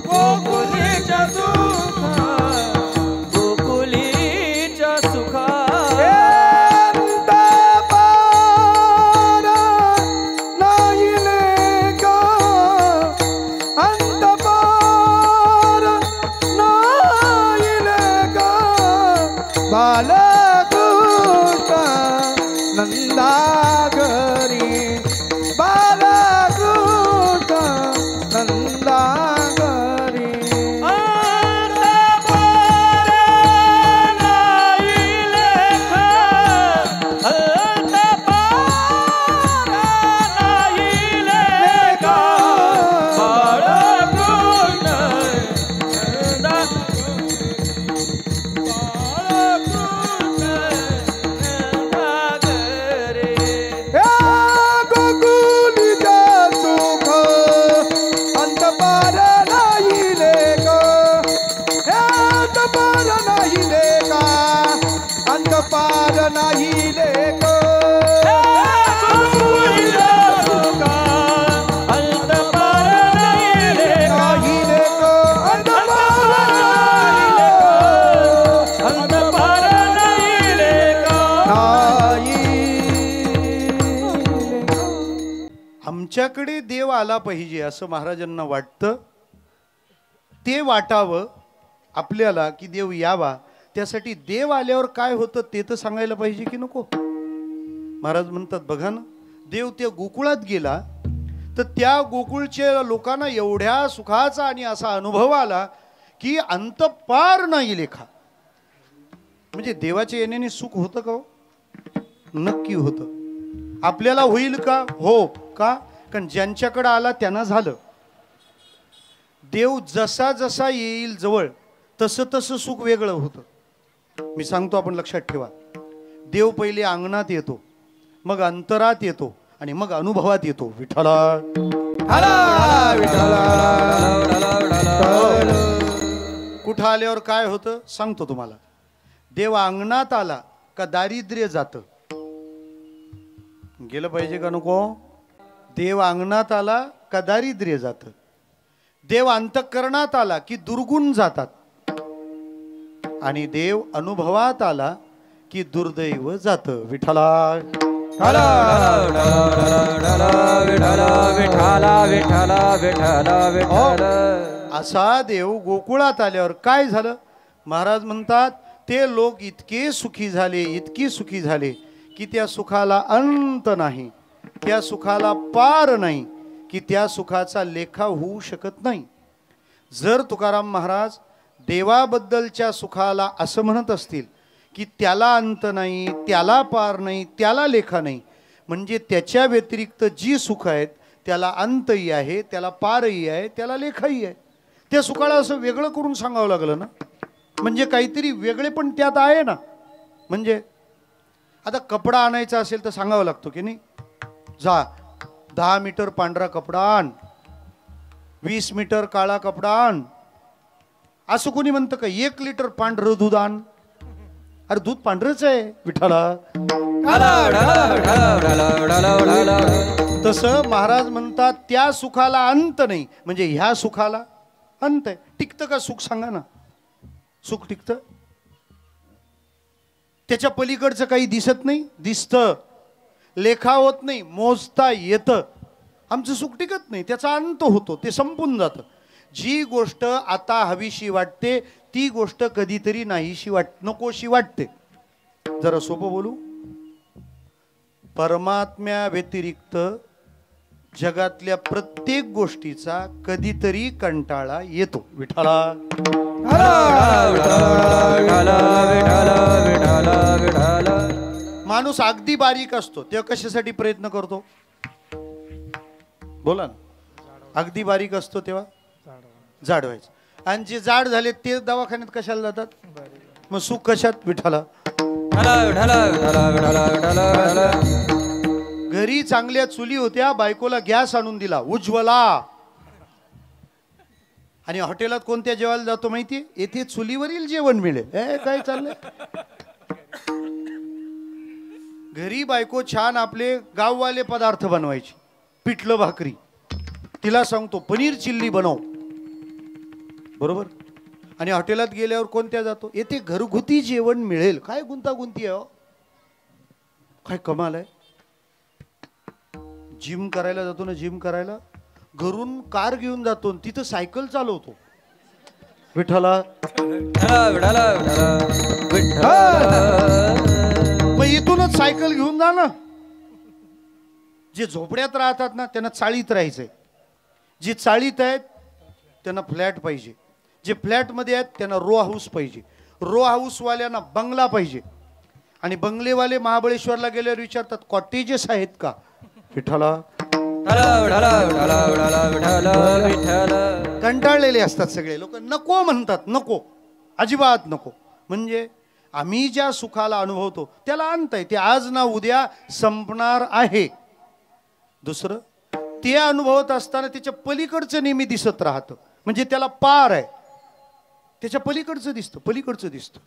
गोकुलीच्या सुखा, गोकुलीच्या सुखा. बालकृष्ण नंदागरी, बालकृष्ण नंदागरी. पार नाही लेख, अंत पार नाही लेख, ज्याच्याकडे देव आला पाहिजे असं महाराजांना वाटतं, ते वाटावं आपल्याला की देव यावा, त्यासाठी देव आल्यावर काय होतं ते तर सांगायला पाहिजे की नको. महाराज म्हणतात बघा ना, देव त्या गोकुळात गेला तर त्या गोकुळच्या लोकांना एवढ्या सुखाचा आणि असा अनुभव आला की अंत पार नाही लेखा. म्हणजे देवाच्या येण्याने सुख होतं का हो? नक्की होतं. आपल्याला होईल का? हो. का? कारण ज्यांच्याकडे आला त्यांना झालं. देव जसा जसा येईल जवळ तसं तसं सुख वेगळं होतं. मी सांगतो, आपण लक्षात ठेवा. देव पहिले अंगणात येतो, मग अंतरात येतो आणि मग अनुभवात येतो. विठ्ठला कुठं आल्यावर काय होतं सांगतो तुम्हाला. देव अंगणात आला का दारिद्र्य जातं. गेलं पाहिजे का नको? देव अंगणात आला का दारिद्र्य जातं. देव अंतःकरणात आला की दुर्गुण जातात. आणि देव अनुभवात आला की दुर्दैव जातं. विठ्ठला असा देव गोकुळात आल्यावर काय झालं? महाराज म्हणतात ते लोक इतके सुखी झाले, इतके सुखी झाले की त्या सुखाला अंत नाही, त्या सुखाला पार नाही, की त्या सुखाचा लेखा होऊ शकत नाही. जर तुकाराम महाराज देवाबद्दलच्या सुखाला असं म्हणत असतील की त्याला अंत नाही, त्याला पार नाही, त्याला लेखा नाही, म्हणजे त्याच्या व्यतिरिक्त जी सुख आहेत त्याला अंतही आहे, त्याला पारही आहे, त्याला लेखाही आहे. त्या सुखाला असं वेगळं करून सांगावं लागलं ना, म्हणजे काहीतरी वेगळे पण त्यात आहे ना. म्हणजे आता कपडा आणायचा असेल तर सांगावं लागतो की नाही, जा 10 मीटर पांढरा कपडा आण, 20 मीटर काळा कपडा आण. असं कोणी म्हणतं का 1 लिटर पांढरं दूध आण? अरे दूध पांढरच आहे विठ्ठला. तसं महाराज म्हणतात त्या सुखाला अंत नाही, म्हणजे ह्या सुखाला अंत आहे. टिकतं का सुख सांगा ना? सुख टिकतं? त्याच्या पलीकडचं काही दिसत नाही? दिसतं. लेखा होत नाही, मोजता येतं. आमचं सुख टिकत नाही, त्याचा अंत होतो, ते संपून जातं. जी गोष्ट आता हवीशी वाटते ती गोष्ट कधीतरी नाहीशी नकोशी वाटते. जरा सोपं बोलू, परमात्म्या व्यतिरिक्त जगातल्या प्रत्येक गोष्टीचा कधीतरी कंटाळा येतो. विठ्ठला माणूस अगदी बारीक असतो तेव्हा कशासाठी प्रयत्न करतो? बोला ना. अगदी बारीक असतो तेव्हा जाड व्हायचं. आणि जे जाड झाले ते दवाखान्यात कशाला जातात? मग सुख कशात? विठ्ठला. घरी चांगल्या चुली होत्या, बायकोला गॅस आणून दिला उज्ज्वला. आणि हॉटेलात कोणत्या जेवायला जातो माहितीये? येथे चुलीवरील जेवण मिळेल. काय चाललंय? घरी बायको छान आपले गाववाले पदार्थ बनवायची, पिठलं भाकरी. तिला सांगतो पनीर चिल्ली बनव, बरोबर. आणि हॉटेलात गेल्यावर कोणत्या जातो? येथे घरगुती जेवण मिळेल. काय गुंतागुंती आहे? काय कमाल आहे. जिम करायला जातो ना, जिम करायला घरून कार घेऊन जातो, तिथं सायकल चालवतो. विठ्ठला. मग इथूनच सायकल घेऊन जा ना. जे झोपड्यात राहतात ना त्यांना चाळीत राहायचंय. जे चाळीत आहेत त्यांना फ्लॅट पाहिजे. जे फ्लॅटमध्ये आहेत त्यांना रो हाऊस पाहिजे. रो हाऊसवाल्यांना बंगला पाहिजे. आणि बंगलेवाले महाबळेश्वरला गेल्यावर विचारतात कॉटेजेस आहेत का? विठ्ठला. कंटाळलेले असतात सगळे लोक, नको म्हणतात, नको, अजिबात नको. म्हणजे आम्ही ज्या सुखाला अनुभवतो त्याला अंत आहे, ते आज ना उद्या संपणार आहे. दुसरं, ते अनुभवत असताना त्याच्या पलीकडचं नेहमी दिसत राहतं, म्हणजे त्याला पार आहे, त्याच्या पलीकडचं दिसतं, पलीकडचं दिसतं.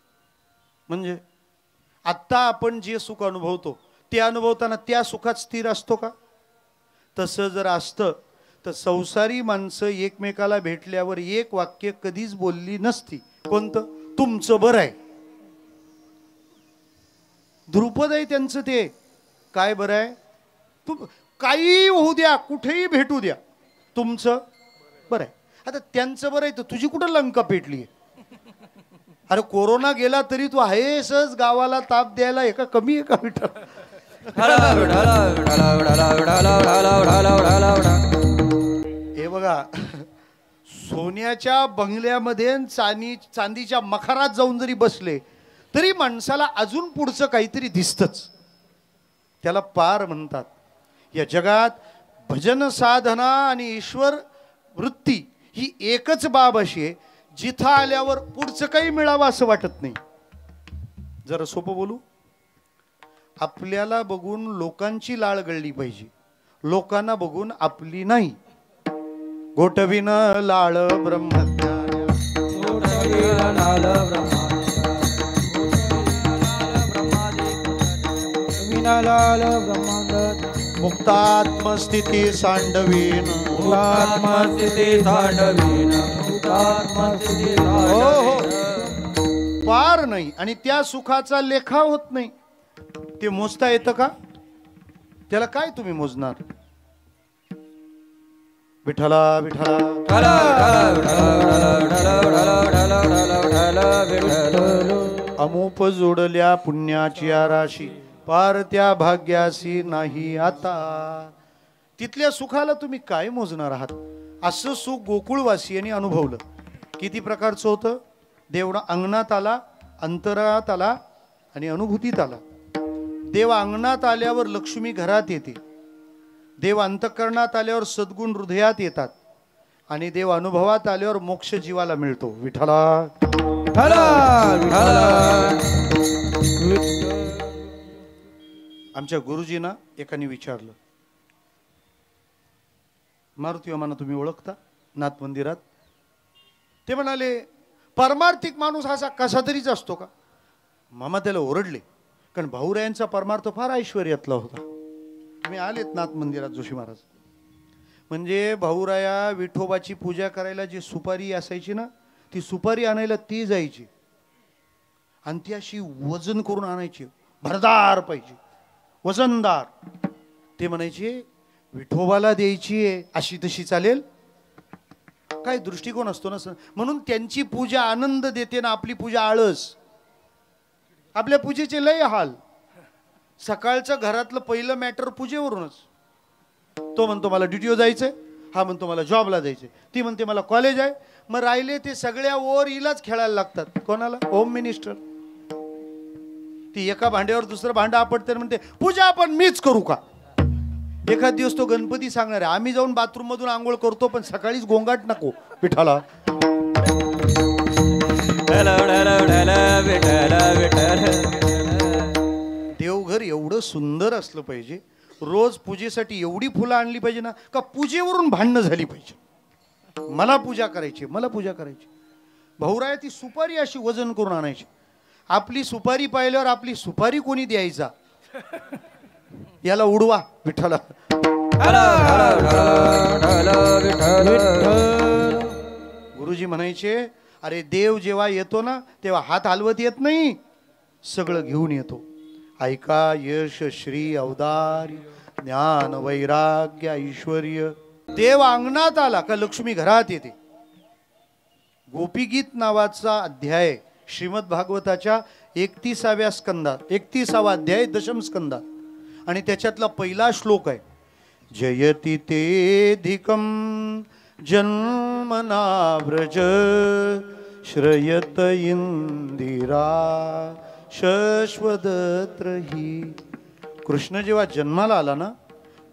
म्हणजे आत्ता आपण जे सुख अनुभवतो ते अनुभवताना त्या सुखात स्थिर असतो का? तसं जर असतं तर संसारी माणसं एकमेकाला भेटल्यावर एक वाक्य कधीच बोलली नसती. कोणतं? तुमचं बरं आहे. द्रुपद आहे त्यांचं ते. काय बरं आहे? काही होऊ द्या, कुठेही भेटू द्या, तुमचं बरं आहे. आता त्यांचं बरं आहे तर तुझी कुठं लंका पेटली? अरे कोरोना गेला तरी तू आहेसच गावाला ताप द्यायला, हे का कमी आहे का विठ्ठल? हे बघा, सोन्याच्या बंगल्यामध्ये चांदीच्या मखारात जाऊन जरी बसले तरी माणसाला अजून पुढचं काहीतरी दिसतच. त्याला पार म्हणतात. या जगात भजन साधना आणि ईश्वर वृत्ती ही एकच बाब अशी आहे, जिथं आल्यावर पुढचं काही मिळावं असं वाटत नाही. जरा सोपं बोलू, आपल्याला बघून लोकांची लाळ गळली पाहिजे, लोकांना बघून आपली नाही. गोठविन लाळ ब्रह्मज्ञान, मुक्तात्मस्थिती सांडवीन, हो हो पार नाही. आणि त्या सुखाचा लेखा होत नाही. ते मोजता येतं का? त्याला काय तुम्ही मोजणार? विठ्ठला विठ्ठला अमूप जोडल्या पुण्याची राशी, पार त्या भाग्यासी नाही आता. तिथल्या सुखाला तुम्ही काय मोजणार आहात? असं सुख गोकुळवासियांनी अनुभवलं. किती प्रकारचं होतं? देव अंगणात आला, अंतरात आला आणि अनुभूतीत आला. देव अंगणात आल्यावर लक्ष्मी घरात येते, देव अंतःकरणात आल्यावर सद्गुण हृदयात येतात, आणि देव अनुभवात आल्यावर मोक्ष जीवाला मिळतो. विठ्ठला आमच्या गुरुजींना एकाने विचारलं, मारुती मामा तुम्ही ओळखता नाथ मंदिरात? ते म्हणाले, परमार्थिक माणूस असा कसा तरीच असतो का? मामा त्याला ओरडले, कारण भाऊरायांचा परमार्थ फार ऐश्वर्यातला होता. तुम्ही आलेत नाथ मंदिरात जोशी महाराज, म्हणजे भाऊराया विठोबाची पूजा करायला जी सुपारी असायची ना, ती सुपारी आणायला ती जायची आणि ती अशी वजन करून आणायची, भरदार पाहिजे, वजनदार. ते म्हणायचे विठोबाला द्यायची आहे, अशी तशी चालेल? काय दृष्टिकोन असतो ना. म्हणून त्यांची पूजा आनंद देते ना, आपली पूजा आळस. आपल्या पूजेचे लय हाल. सकाळचं घरातलं पहिलं मॅटर पूजेवरूनच. तो म्हणतो मला ड्युटीवर जायचंय, हा म्हणतो मला जॉबला जायचंय, ती म्हणते मला कॉलेज आहे. मग राहिले ते सगळ्या ओर इलाच खेळायला लागतात. कोणाला? Home minister. ती एका भांड्यावर दुसरं भांडं आपटते, म्हणते पूजा आपण मीच करू का? एखाद दिवस तो गणपती सांगणार आहे, आम्ही जाऊन बाथरूम मधून आंघोळ करतो, पण सकाळीच गोंगाट नको. विठ्ठला देवघर एवढं सुंदर असलं पाहिजे, रोज पूजेसाठी एवढी फुलं आणली पाहिजे ना, का पूजेवरून भांडणं झाली पाहिजे. मला पूजा करायची, मला पूजा करायची. भाऊराया ती सुपारी अशी वजन करून आणायची. आपली सुपारी पाहिल्यावर आपली सुपारी कोणी द्यायचा? याला उडवा विठ्ठला. गुरुजी म्हणायचे, अरे देव जेव्हा येतो ना तेव्हा हात हलवत येत नाही, सगळं घेऊन येतो. ऐका यश श्री अवदार्य ज्ञान वैराग्य ऐश्वर्य. देव अंगणात आला का लक्ष्मी घरात येते. गोपीगीत नावाचा अध्याय श्रीमद भागवताच्या 31व्या स्कंदात, 31वा अध्याय दशम स्कंदात, आणि त्याच्यातला पहिला श्लोक आहे, जयति तेधिकं जन्मना व्रज श्रयत इंदिरा शश्वदत्रही. कृष्ण जेव्हा जन्माला आला ना,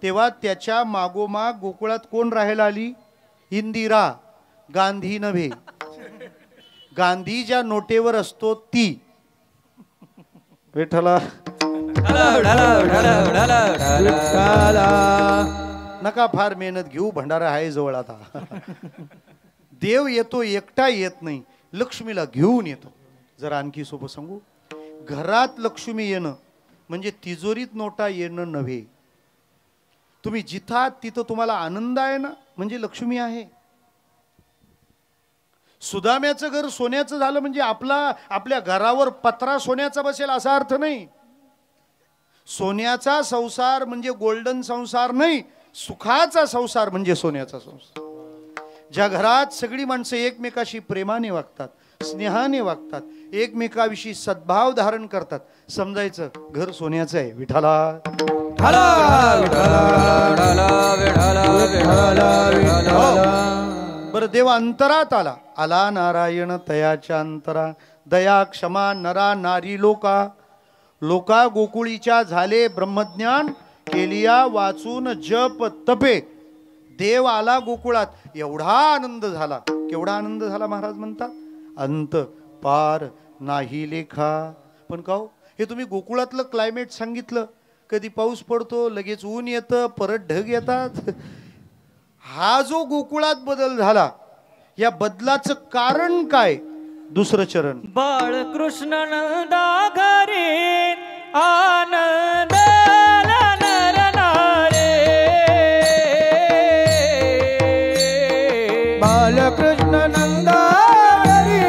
तेव्हा त्याच्या मागोमाग गोकुळात कोण राहायला आली? इंदिरा. गांधी नव्हे. गांधी ज्या नोटेवर असतो ती. विठ्ठला नका फार मेहनत घेऊ, भंडारा आहे जवळ आता. देव येतो एकटा येत नाही, लक्ष्मीला घेऊन येतो. जरा आणखी सोपं सांगू, घरात लक्ष्मी येणं म्हणजे तिजोरीत नोटा येणं नव्हे. तुम्ही जिथं आहात तिथं तुम्हाला आनंद आहे ना, म्हणजे लक्ष्मी आहे. सुदाम्याचं घर सोन्याचं झालं म्हणजे आपल्या घरावर पत्रा सोन्याचा बसेल असा अर्थ नाही. सोन्याचा संसार म्हणजे गोल्डन संसार नाही, सुखाचा संसार म्हणजे सोन्याचा संसार. ज्या घरात सगळी माणसं एकमेकाशी प्रेमाने वागतात, स्नेहाने वागतात, एकमेकाविषयी सद्भाव धारण करतात, समजायचं घर सोन्याचं आहे. विठाला बर. देव अंतरात आला. आला नारायण तयाच्या अंतरा. दया क्षमा नरा नारी लोका. लोका गोकुळीच्या झाले ब्रह्मज्ञान. केलिया वाचून जप तपे. देव आला गोकुळात. एवढा आनंद झाला. केवढा आनंद झाला महाराज म्हणतात, अंत पार नाही लेखा. पण का हो, हे तुम्ही गोकुळातलं क्लायमेट सांगितलं. कधी पाऊस पडतो, लगेच ऊन येतं, परत ढग येतात. हा जो गोकुळात बदल झाला, या बदलाचं कारण काय? दुसरं चरण. बाळकृष्ण नंदा घरी आनंद बालकृष्ण नंदा घरी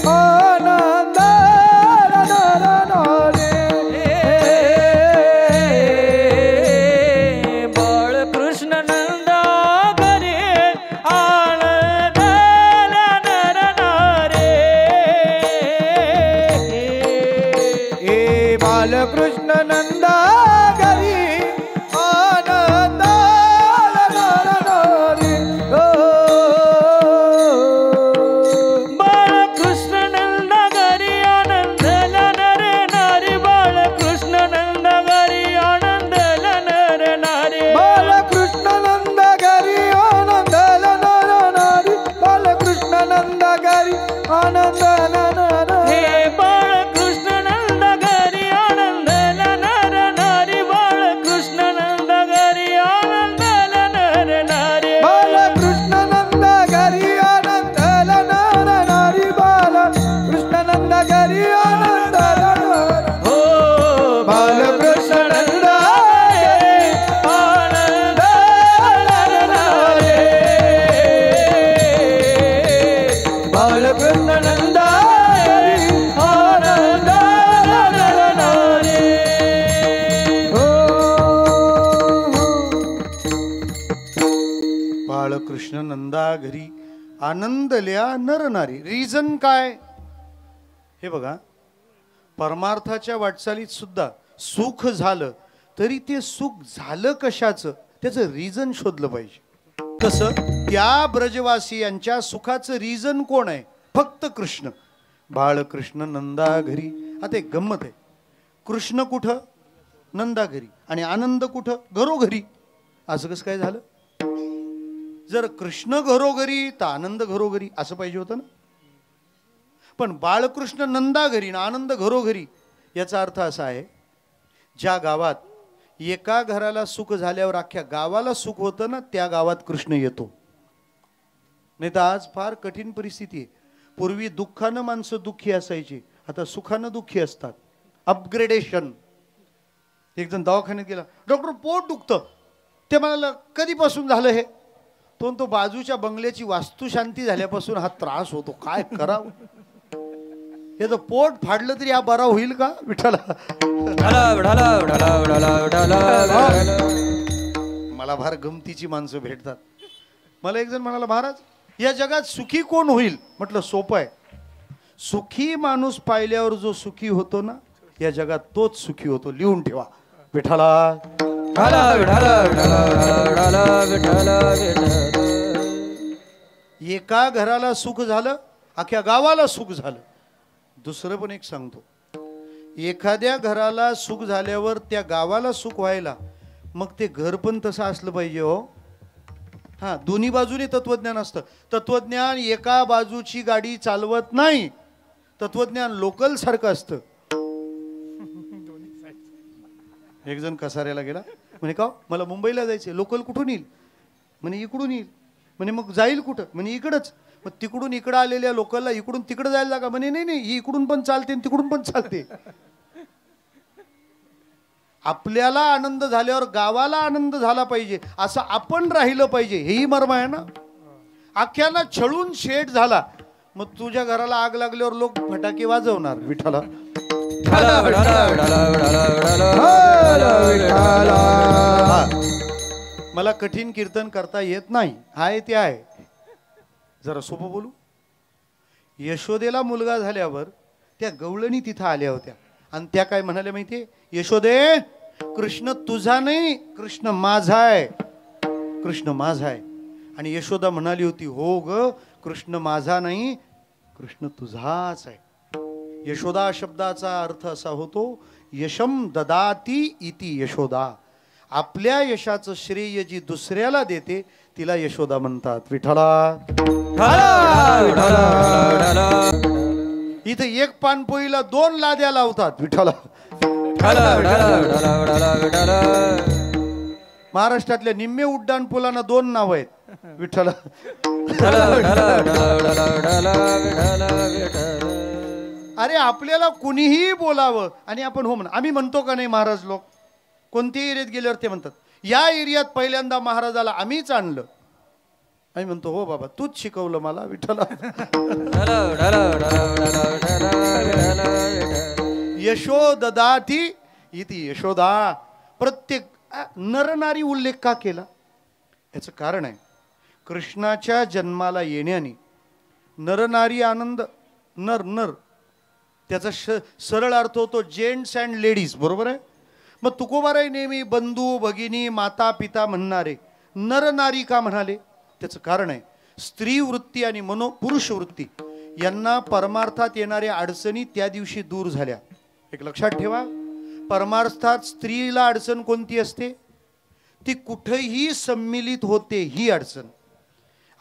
आनंद बाळकृष्ण नंदा घरी आनंद बालकृष्ण नंदा घरी आनंद बाळकृष्ण नंदा घरी आनंदल्या नर नारी. रिझन काय? हे बघा, परमार्थाच्या वाटचालीत सुद्धा सुख झालं तरी ते सुख झालं कशाचं, त्याचं रिझन शोधलं पाहिजे. कसं? त्या ब्रजवासियांच्या सुखाचं रिझन कोण आहे? फक्त कृष्ण. बाळकृष्ण नंदा घरी. आता एक गंमत आहे, कृष्ण कुठं? नंदा घरी. आणि आनंद कुठं? घरोघरी. असं कसं काय झालं? जर कृष्ण घरोघरी तर आनंद घरोघरी असं पाहिजे होतं ना. पण बाळकृष्ण नंदा घरी ना आनंद घरोघरी, याचा अर्थ असा आहे, ज्या गावात एका घराला सुख झाल्यावर अख्ख्या गावाला सुख होतं ना, त्या गावात कृष्ण येतो. नाही तर आज फार कठीण परिस्थिती आहे. पूर्वी दुःखानं माणसं दुःखी असायची, आता सुखानं दुःखी असतात. अपग्रेडेशन. एक जण दवाखान्यात गेला, डॉक्टर पोट दुखतं. ते म्हणाला कधीपासून झालं हे? तो बाजूच्या बंगल्याची वास्तुशांती झाल्यापासून हा त्रास होतो, काय करावं? हे तर पोट फाडलं तरी हा बरा होईल का? विठ्ठला. मला फार गमतीची माणसं भेटतात. मला एक जण म्हणाला, महाराज या जगात सुखी कोण होईल? म्हटलं सोपं आहे. सुखी माणूस पाहिल्यावर जो सुखी होतो ना, या जगात तोच सुखी होतो. लिहून ठेवा. विठ्ठला. एका घराला सुख झालं, अख्ख्या गावाला सुख झालं. दुसरं पण एक सांगतो, एखाद्या घराला सुख झाल्यावर त्या गावाला सुख व्हायला मग ते घर पण तसं असलं पाहिजे हो. हा, दोन्ही बाजूने तत्वज्ञान असतं. तत्वज्ञान एका बाजूची गाडी चालवत नाही. तत्वज्ञान लोकल सारखं असतं. एक जण कसाऱ्याला गेला, म्हणे का मला मुंबईला जायचे, लोकल कुठून येईल? म्हणे इकडून येईल. म्हणे मग जाईल कुठं? म्हणे इकडंच. मग तिकडून इकडं आलेल्या लोकलला इकडून तिकडं जायला लागा. म्हणे नाही नाही, ही इकडून पण चालते आणि तिकडून पण चालते. आपल्याला आनंद झाल्यावर गावाला आनंद झाला पाहिजे, असं आपण राहिलं पाहिजे. हेही मर्म आहे ना. अख्ख्याला छळून शेट झाला, मग तुझ्या घराला आग लागल्यावर लोक फटाके वाजवणार. विठ्ठला. हा. मला कठीण कीर्तन करता येत नाही, आहे ते आहे. जरा सोपं बोलू. यशोदेला मुलगा झाल्यावर त्या गवळणी तिथं आल्या होत्या आणि त्या काय म्हणाल्या माहितीये? यशोदे, कृष्ण तुझा नाही, कृष्ण माझा आहे, कृष्ण माझा आहे. आणि यशोदा म्हणाली होती, हो ग, कृष्ण माझा नाही, कृष्ण तुझाच आहे. यशोदा शब्दाचा अर्थ असा होतो, यशम ददाती इति यशोदा. आपल्या यशाचं श्रेय जी दुसऱ्याला देते तिला यशोदा म्हणतात. विठ्ठला, इथे एक पानपोईला 2 लाद्या लावतात. विठ्ठला, महाराष्ट्रातल्या निम्मे उड्डाण पुलांना 2 नाव आहेत. विठ्ठला, अरे आपल्याला कुणीही बोलावं आणि आपण हो म्हणा. आम्ही म्हणतो का नाही? महाराज लोक कोणत्याही एरियात गेल्यावर ते म्हणतात, या एरियात पहिल्यांदा महाराजाला आम्हीच आणलं. आम्ही म्हणतो, हो बाबा, तूच शिकवलं मला. विठ्ठला, यशोददाती इति यशोदा. प्रत्येक नरनारी उल्लेख का केला? याचं कारण आहे, कृष्णाच्या जन्माला येण्याने नरनारी आनंद, नर नर त्याचा सरळ अर्थ होतो जेंट्स अँड लेडीज, बरोबर आहे. मग तुकोबाराय नेहमी बंधू भगिनी माता पिता म्हणणारे नर नारी का म्हणाले? त्याचं कारण आहे, स्त्री वृत्ती आणि पुरुष वृत्ती यांना परमार्थात येणाऱ्या अडचणी त्या दिवशी दूर झाल्या. एक लक्षात ठेवा, परमार्थात स्त्रीला अडचण कोणती असते? ती कुठेही सम्मिलित होते ही अडचण.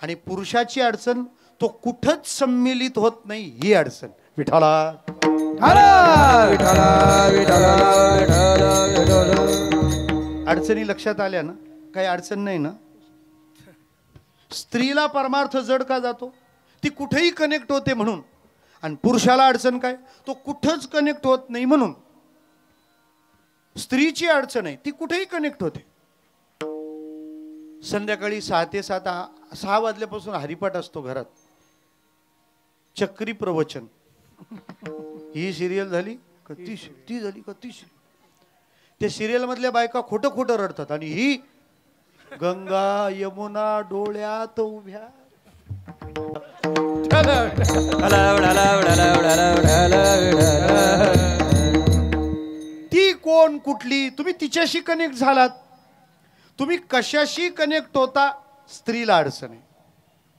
आणि पुरुषाची अडचण, तो कुठंच सम्मिलित होत नाही ही अडचण. विठ्ठला, अडचणी लक्षात आल्या ना? काही अडचण नाही ना? स्त्रीला परमार्थ जड का जातो? ती कुठेही कनेक्ट होते म्हणून. आणि पुरुषाला अडचण काय? तो कुठंच कनेक्ट होत नाही म्हणून. स्त्रीची अडचण आहे, ती कुठेही कनेक्ट होते. संध्याकाळी 6 ते 7 6 वाजल्यापासून हरिपाठ असतो घरात, चक्री प्रवचन. ही सिरियल झाली का ती झाली का ती. त्या सिरियल मधल्या बायका खोटं खोटं रडतात आणि ही गंगा यमुना डोळ्यात उभ्या. ती कोण कुठली? तुम्ही तिच्याशी कनेक्ट झालात, तुम्ही कशाशी कनेक्ट होता? स्त्रीला अडचण आहे,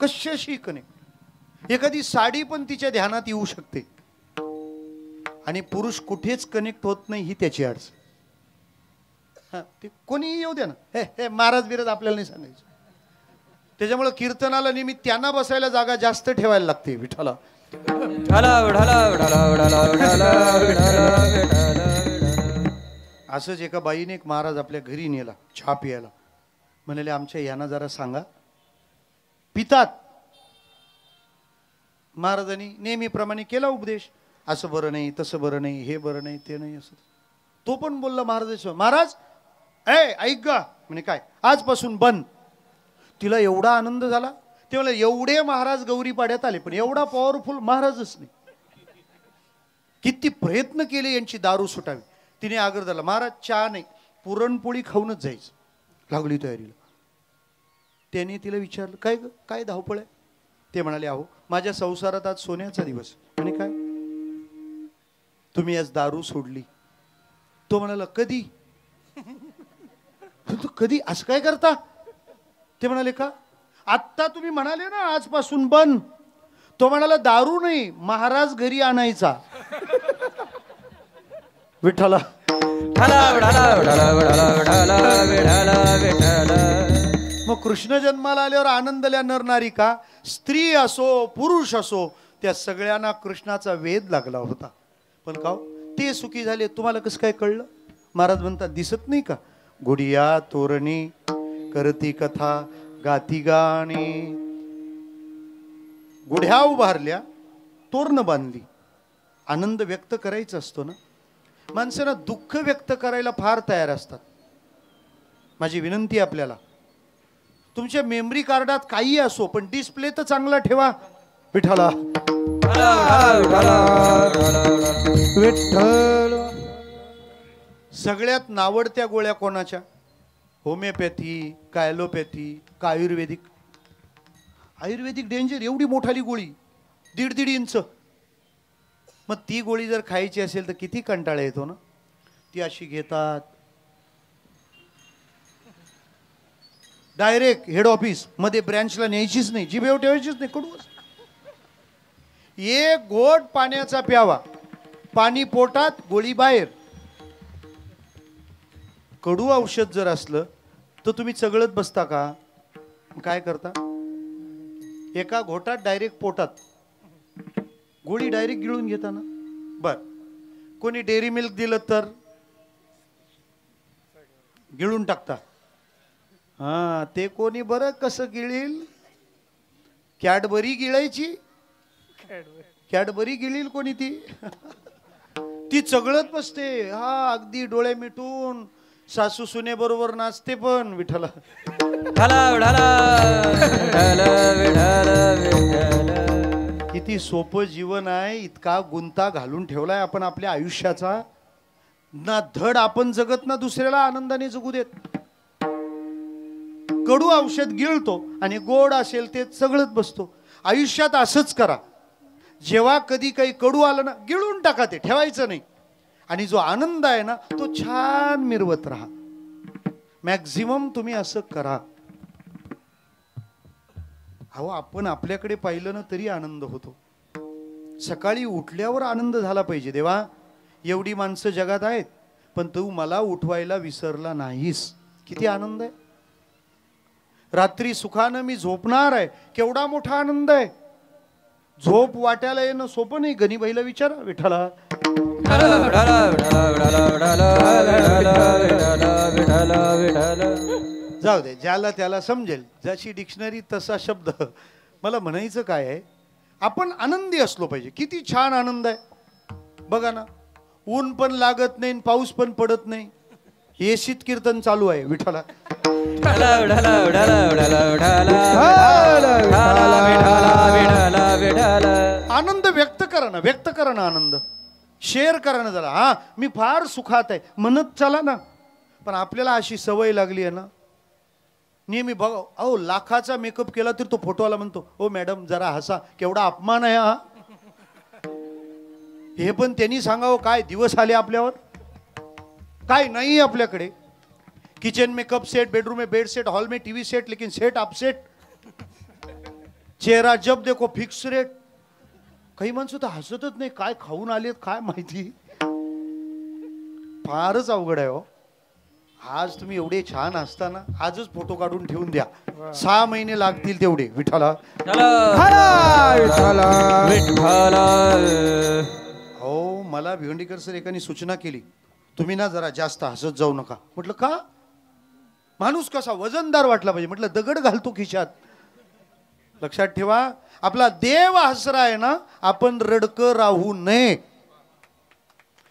कशाशी कनेक्ट. एखादी साडी पण तिच्या ध्यानात येऊ शकते. आणि पुरुष कुठेच कनेक्ट होत नाही ही त्याची अडचण. ते कोणीही येऊ द्या ना, हे हे महाराज बिराज आपल्याला नाही सांगायचं. त्याच्यामुळे कीर्तनाला नेहमी त्यांना बसायला जागा जास्त ठेवायला लागते. विठ्ठला, असंच एका बाईने एक महाराज आपल्या घरी नेला चहा प्यायला. म्हणाले, आमच्या यांना जरा सांगा, पितात. महाराजांनी नेहमीप्रमाणे केला उपदेश, असं बरं नाही, तसं बरं नाही, हे बरं नाही, ते नाही, असं. तो पण बोलला महाराज, महाराज ऐक गा. म्हणे काय? आजपासून बंद. तिला एवढा आनंद झाला. ते म्हणले, एवढे महाराज गौरी पाड्यात आले पण एवढा पॉवरफुल महाराजच नाही. किती प्रयत्न केले यांची दारू सुटावी. तिने आग्रह धरला, महाराज चहा नाही, पुरणपोळी खाऊनच जायचं. लागली तयारीला. त्याने तिला विचारलं, काय ग, काय धावपळ आहे? ते म्हणाले, अहो माझ्या संसारात आज सोन्याचा दिवस. म्हणे काय? तुम्ही आज दारू सोडली. तो म्हणाला, कधी? कधी? असं काय करता? ते म्हणाले, का? आत्ता तुम्ही म्हणाले ना आजपासून बंद. तो म्हणाला, दारू नाही, महाराज घरी आणायचा. विठ्ठला, मग कृष्ण जन्माला आल्यावर आनंदल्या नरनारी का? स्त्री असो पुरुष असो, त्या सगळ्यांना कृष्णाचा वेध लागला होता. पण का ते सुखी झाले? तुम्हाला कसं काय कळलं? महाराज म्हणतात, दिसत नाही का? गुडिया तोरणी करती कथा गाती गाणी. गुढ्या उभारल्या, तोरण बांधली. आनंद व्यक्त करायचा असतो ना. माणसाला दुःख व्यक्त करायला फार तयार असतात. माझी विनंती आपल्याला, तुमच्या मेमरी कार्डात काही असो पण डिस्प्ले तर चांगला ठेवा. विठ्ठला, विठ्ठल सगळ्यात नावडत्या गोळ्या कोणाच्या? होमिओपॅथी का ॲलोपॅथी का आयुर्वेदिक? आयुर्वेदिक डेंजर, एवढी मोठाली गोळी 1.5 इंच. मग ती गोळी जर खायची असेल तर किती कंटाळा येतो ना. ती अशी घेतात, डायरेक्ट हेड ऑफिस मध्ये ब्रँचला न्यायचीच नाही, जिभेवर ठेवायचीच नाही. कडू एक घोट पाण्याचा प्यावा, पाणी पोटात गोळी बाहेर. कडू औषध जर असलं तर तुम्ही चगळत बसता का? काय करता? एका घोटात डायरेक्ट पोटात गोळी डायरेक्ट गिळून घेता ना. बर, कोणी डेअरी मिल्क दिलं तर गिळून टाकता. हा, ते कोणी बरं कसं गिळील? कॅडबरी गिळायची, कॅडबरी गिळील कोणी ती ती चगळत बसते. हा, अगदी डोळे मिटून सासू सुने बरोबर नाचते. पण विठ्ठला किती सोपं जीवन आहे. इतका गुंता घालून ठेवलाय आपण आपल्या आयुष्याचा. ना धड आपण जगत ना दुसऱ्याला आनंदाने जगू देत. कडू औषध गिळतो आणि गोड असेल ते चगळत बसतो. आयुष्यात असंच करा. जेव्हा कधी काही कडू आलं ना, गिळून टाका, ते ठेवायचं नाही. आणि जो आनंद आहे ना तो छान मिरवत राहा. मॅक्झिमम तुम्ही असं करा. अहो, आपण आपल्याकडे पाहिलं ना तरी आनंद होतो. सकाळी उठल्यावर आनंद झाला पाहिजे. देवा, एवढी माणसं जगात आहेत पण तू मला उठवायला विसरला नाहीस. किती आनंद आहे. रात्री सुखानं मी झोपणार आहे, केवढा मोठा आनंद आहे. झोप वाट्याला येणं सोपं नाही. गणीबाईला विचारा विठ्ठला. जाऊ दे, ज्याला त्याला समजेल, ज्याची डिक्शनरी तसा शब्द. मला म्हणायचं काय आहे, आपण आनंदी असलो पाहिजे. किती छान आनंद आहे बघा ना. ऊन पण लागत नाही, पाऊस पण पडत नाही. एसीत कीर्तन चालू आहे विठ्ठला. आनंद व्यक्त करा ना, व्यक्त करा ना आनंद. शेअर करा ना जरा. हा, मी फार सुखात आहे म्हणत चला ना. पण आपल्याला अशी सवय लागली आहे ना, नेहमी बघा. अहो, लाखाचा मेकअप केला तर तो फोटोवाला म्हणतो, ओ मॅडम जरा हसा, केवढा अपमान आहे हा. हे पण त्यांनी सांगावं काय दिवस आले आपल्यावर. काय नाही आपल्याकडे. किचन में कप सेट, बेडरूम में बेड सेट, हॉल में टीवी सेट, लेकिन सेट अपसेट. चेहरा जब देखो फिक्स रेट. काही माणसं तर हसतच नाही. काय खाऊन आलेत काय माहिती. फारच अवघड आहे हो. आज तुम्ही एवढे छान असताना आजच फोटो काढून ठेवून द्या. 6 महिने लागतील तेवढे विठ्ठला. हो, मला भिवंडीकर सर एकाने सूचना केली, तुम्ही ना जरा जास्त हसत जाऊ नका. म्हटलं का? माणूस कसा वजनदार वाटला पाहिजे. म्हटलं दगड घालतो खिशात. लक्षात ठेवा, आपला देव हसरा आहे ना, आपण रडकं राहू नये.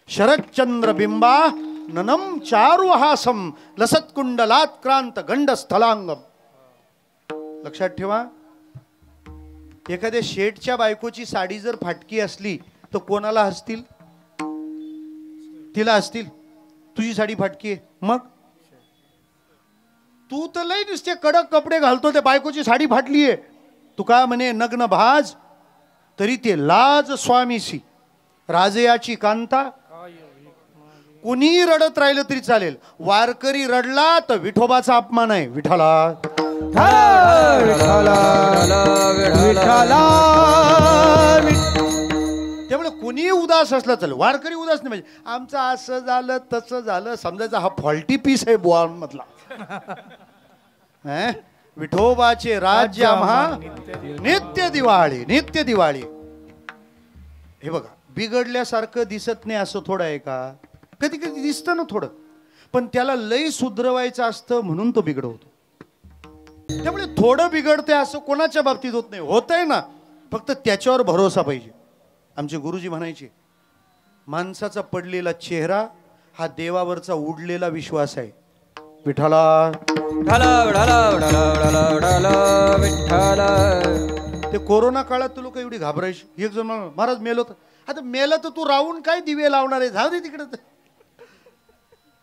शरदचंद्र बिंबा ननम चारुहासम लसत्कुंडलात क्रांत गंड स्थलांगम. लक्षात ठेवा, एखाद्या शेठच्या बायकोची साडी जर फाटकी असली तर कोणाला हसतील? तिला हसतील. तुझी साडी फाटकी आहे, मग तू तर लई नुसते कडक कपडे घालतो, ते बायकोची साडी फाटली आहे. तू का म्हणे नग्न भाज, तरी ते लाज स्वामीसी राजयाची कांता. कुणी रडत राहिलं तरी चालेल. वारकरी रडला तर विठोबाचा अपमान आहे विठ्ठला. त्यामुळे कुणी उदास असला चालेल, वारकरी उदास नाही पाहिजे. आमचं असं झालं तसं झालं समजायचं, हा फॉल्टी पीस आहे बुवा मधला. विठोबाचे राज्य आम्हा नित्य दिवाळी, नित्य दिवाळी. हे बघा, बिघडल्यासारखं दिसत नाही असं थोडं आहे का? कधी कधी दिसतं ना थोडं, पण त्याला लई सुधरवायचं असतं म्हणून तो बिघडवतो. त्यामुळे थोडं बिघडते असं कोणाच्या बाबतीत होत नाही. होतंय ना, फक्त त्याच्यावर भरोसा पाहिजे. आमचे गुरुजी म्हणायचे, माणसाचा पडलेला चेहरा हा देवावरचा उडलेला विश्वास आहे विठ्ठला. ते कोरोना काळात तू लोक एवढी घाबरायची. एक जण महाराज मेलो तर आता मेला तर तू राहून काय दिवे लावणार आहे, जाऊ दे तिकडे.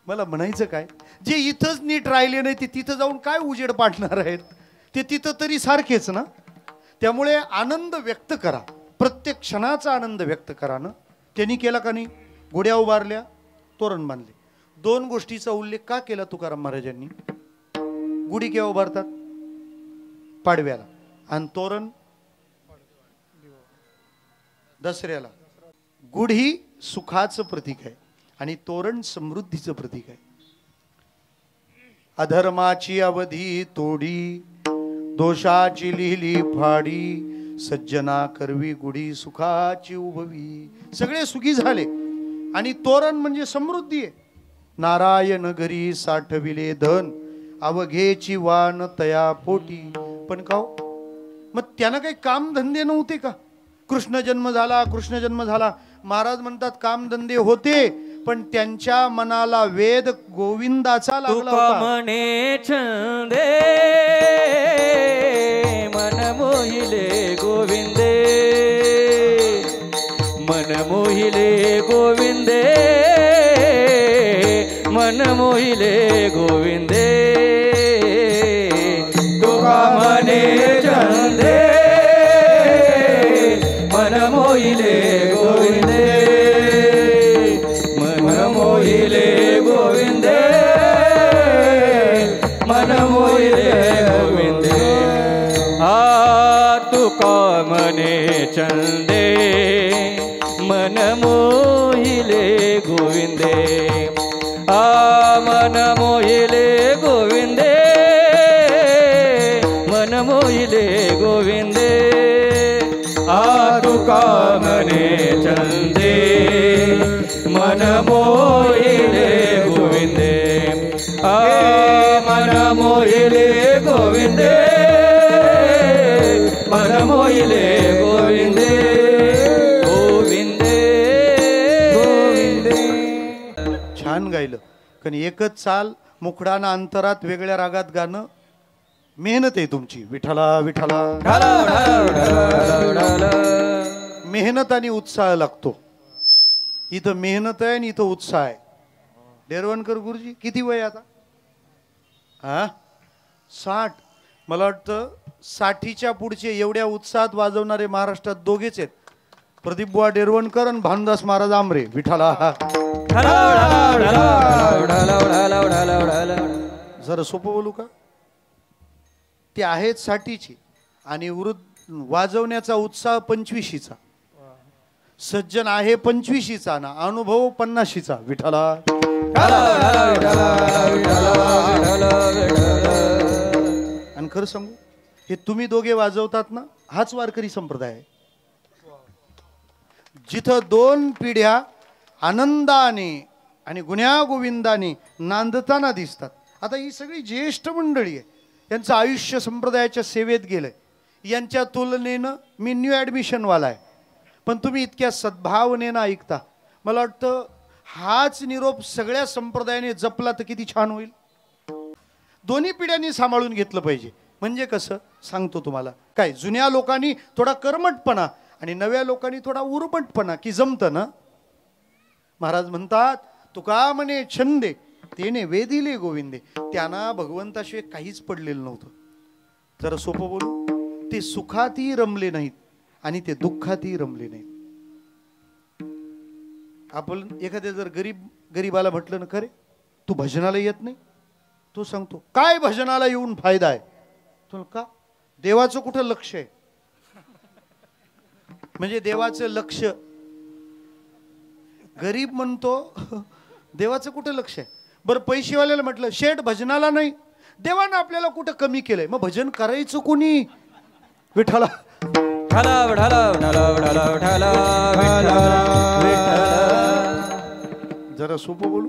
मला म्हणायचं काय, जे इथंच नीट राहिले नाही ते तिथं जाऊन काय उजेड पाडणार आहेत, ते तिथं तरी सारखेच ना. त्यामुळे आनंद व्यक्त करा, प्रत्येक क्षणाचा आनंद व्यक्त करा ना. त्यांनी केला का नाही, गुड्या उभारल्या, तोरण बांधले. 2 गोष्टीचा उल्लेख का केला तुकाराम महाराजांनी. गुढी केव्हा उभारतात, पाडव्याला, आणि तोरण दसऱ्याला. गुढी सुखाचं प्रतीक आहे आणि तोरण समृद्धीचं प्रतीक आहे. अधर्माची अवधी तोडी, दोषाची लिहिली फाडी, सज्जना करवी गुढी सुखाची उभवी. सगळे सुखी झाले. आणि तोरण म्हणजे समृद्धी आहे. नारायण घरी साठविले धन, अवघेची वान तया पोटी. पण का हो, मग त्यांना काही कामधंदे नव्हते का. कृष्ण जन्म झाला, कृष्ण जन्म झाला. महाराज म्हणतात कामधंदे होते, पण त्यांच्या मनाला वेद गोविंदाचा लागला होता. म्हणे छंदे मन मोहिले गोविंदे, मन मोहिले गोविंदे, मन मोहिले गोविंदे. तुका म्हणे छंदे मन मोहिले गोविंदे, मन मोहिले गोविंदे, मन मोहिले गोविंदे. तुका म्हणे चंदे मन मोहिले गोविंदे, मन मोहिले गोविंदे, मन मोहिले गोविंदे. तुका म्हणे चंदे मन मोहिले गोविंदे, मन मोहिले गोविंदे, मन मोहिले गोविंदे, गोविंदे गोविंदे. छान गायलं. कारण एकच चाल मुखडाना अंतरात वेगळ्या रागात गाणं मेहनत आहे तुमची. विठ्ठला विठ्ठला. मेहनत आणि उत्साह लागतो. इथं मेहनत आहे आणि इथं उत्साह आहे. डेरवणकर गुरुजी किती वय आता. हा 60. मला वाटतं 60च्या पुढचे एवढ्या उत्साहात वाजवणारे महाराष्ट्रात दोघेच आहेत, प्रदीप बुवा डेरवणकर आणि भानुदास महाराज आमरे. विठ्ठला. जरा सोपं बोलू का. ते आहेत 60ची आणि वाजवण्याचा उत्साह 25शीचा. सज्जन आहे 25शीचा ना, अनुभव 50शीचा. विठ्ठला. आणि खरं सांगू, हे तुम्ही दोघे वाजवतात ना, हाच वारकरी संप्रदाय आहे. जिथं 2 पिढ्या आनंदाने आणि गुण्यागोविंदाने नांदताना दिसतात. आता ही सगळी ज्येष्ठ मंडळी आहे, यांचं आयुष्य संप्रदायाच्या सेवेत गेलंय. यांच्या तुलनेनं मी न्यू ॲडमिशनवाला आहे, पण तुम्ही इतक्या सद्भावनेनं ऐकता. मला वाटतं हाच निरोप सगळ्या संप्रदायाने जपला तर किती छान होईल. दोन्ही पिढ्यांनी सांभाळून घेतलं पाहिजे. म्हणजे कसं सांगतो तुम्हाला. काय जुन्या लोकांनी थोडा कर्मटपणा आणि नव्या लोकांनी थोडा उर्मटपणा की जमतं ना. महाराज म्हणतात तुका म्हणे छंदे तेने वेदिले गोविंदे. त्यांना भगवंताशिवाय काहीच पडलेलं नव्हतं. जरा सोपं बोलू, ते सुखातही रमले नाहीत आणि ते दुःखातही रमले नाहीत. आपण एखाद्या जर गरीबाला म्हटलं ना, खरे तू भजनाला येत नाही, तो सांगतो काय भजनाला येऊन फायदा आहे. तो का देवाचं कुठं लक्ष आहे. म्हणजे देवाचं लक्ष. गरीब म्हणतो देवाचं कुठं लक्ष आहे. बरं पैसेवाल्याला म्हटलं शेठ भजनाला नाही, देवानं आपल्याला कुठं कमी केलंय, मग भजन करायचं कोणी. विठ्ठला. जरा सोपं बोलू.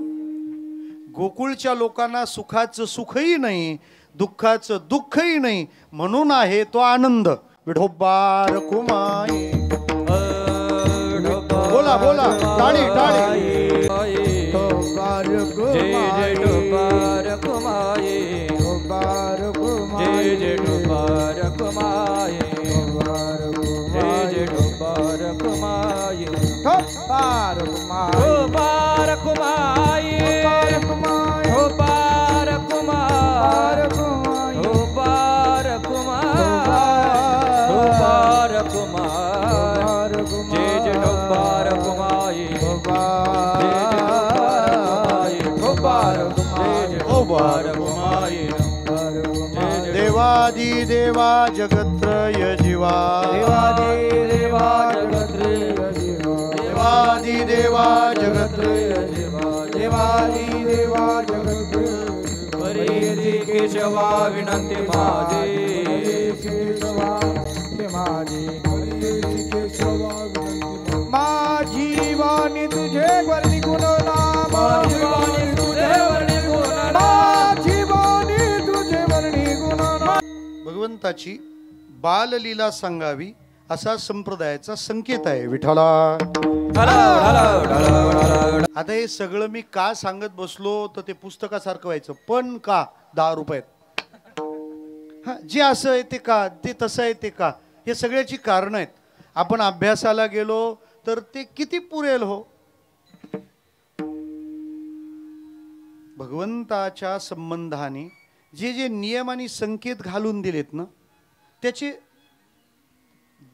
गोकुळच्या लोकांना सुखाचं सुखही नाही, दुःखाचं दुःखही नाही, म्हणून आहे तो आनंद. विठोबार कुमाई. बोला बोला, टाळी टाळी. जय जय डोबार कुमाई, जय जय डोबार कुमाई, जय जय डोबार कुमाई. गोपार कुमाई गोपार कुमार गोपार कुमार गोपार कुमार जय जय गोपार कुमाई जय जय गोपार कुमाई गोपार कुमाई देवादी देवा जगत्रय जीवा देवा जगत्रय देवादी देवा जगत्रय देवादी देवा जगत्रय हरी केशवा विनंती माझी केशवा हे माझी माझी वाणी तुझे वर्णी गुण माझी वाणी तुझे वर्णी गुण माझी वाणी तुझे वर्णी गुण भगवंताची बाललीला सांगावी असा संप्रदायाचा संकेत आहे विठ्ठला. आता हे सगळं मी का सांगत बसलो तर ते पुस्तकासारखं व्हायचं, पण का 10 रुपयात जे असं आहे ते का, ते तसं आहे ते का, हे सगळ्याची कारणं आहेत. आपण अभ्यासाला गेलो तर ते किती पुरेल हो. भगवंताच्या संबंधाने जे जे नियम आणि संकेत घालून दिलेत ना त्याचे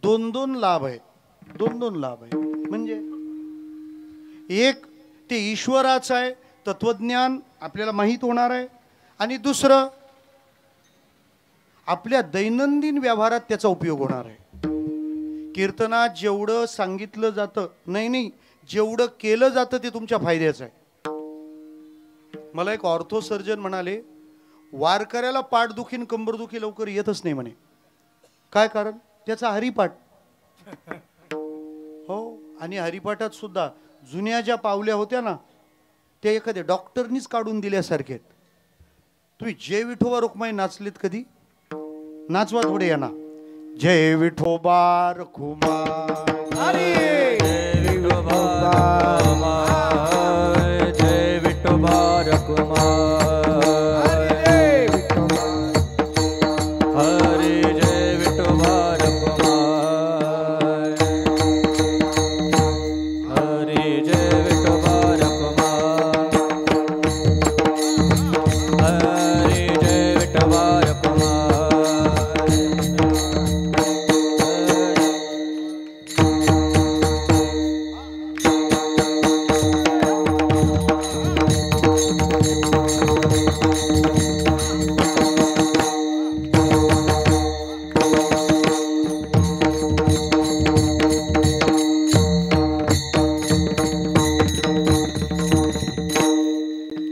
2-2 लाभ आहेत. 2-2 लाभ आहेत. म्हणजे एक ते ईश्वराचं आहे, तत्वज्ञान आपल्याला माहीत होणार आहे, आणि दुसरं आपल्या दैनंदिन व्यवहारात त्याचा उपयोग होणार आहे. कीर्तनात जेवढं सांगितलं जातं नाही जेवढं केलं जातं ते तुमच्या फायद्याचं आहे. मला एक ऑर्थो सर्जन म्हणाले वारकऱ्याला पाठदुखी कंबरदुखी लवकर येतच नाही म्हणे. काय कारण? त्याचा हरिपाठ. हो, आणि हरिपाठात सुद्धा जुन्या ज्या पावल्या होत्या ना त्या एखाद्या डॉक्टरनीच काढून दिल्यासारखे आहेत. तुम्ही जय विठोबा रुक्माई नाचलेत कधी? नाचवा थोडे या ना. जय विठोबा रुक्मा जय विठोबा जय विठोबा रुक्मा हरे जय विठोबा रुक्मा हरे जय विठोबा रुक्मा हरे जय विठोबा रुक्मा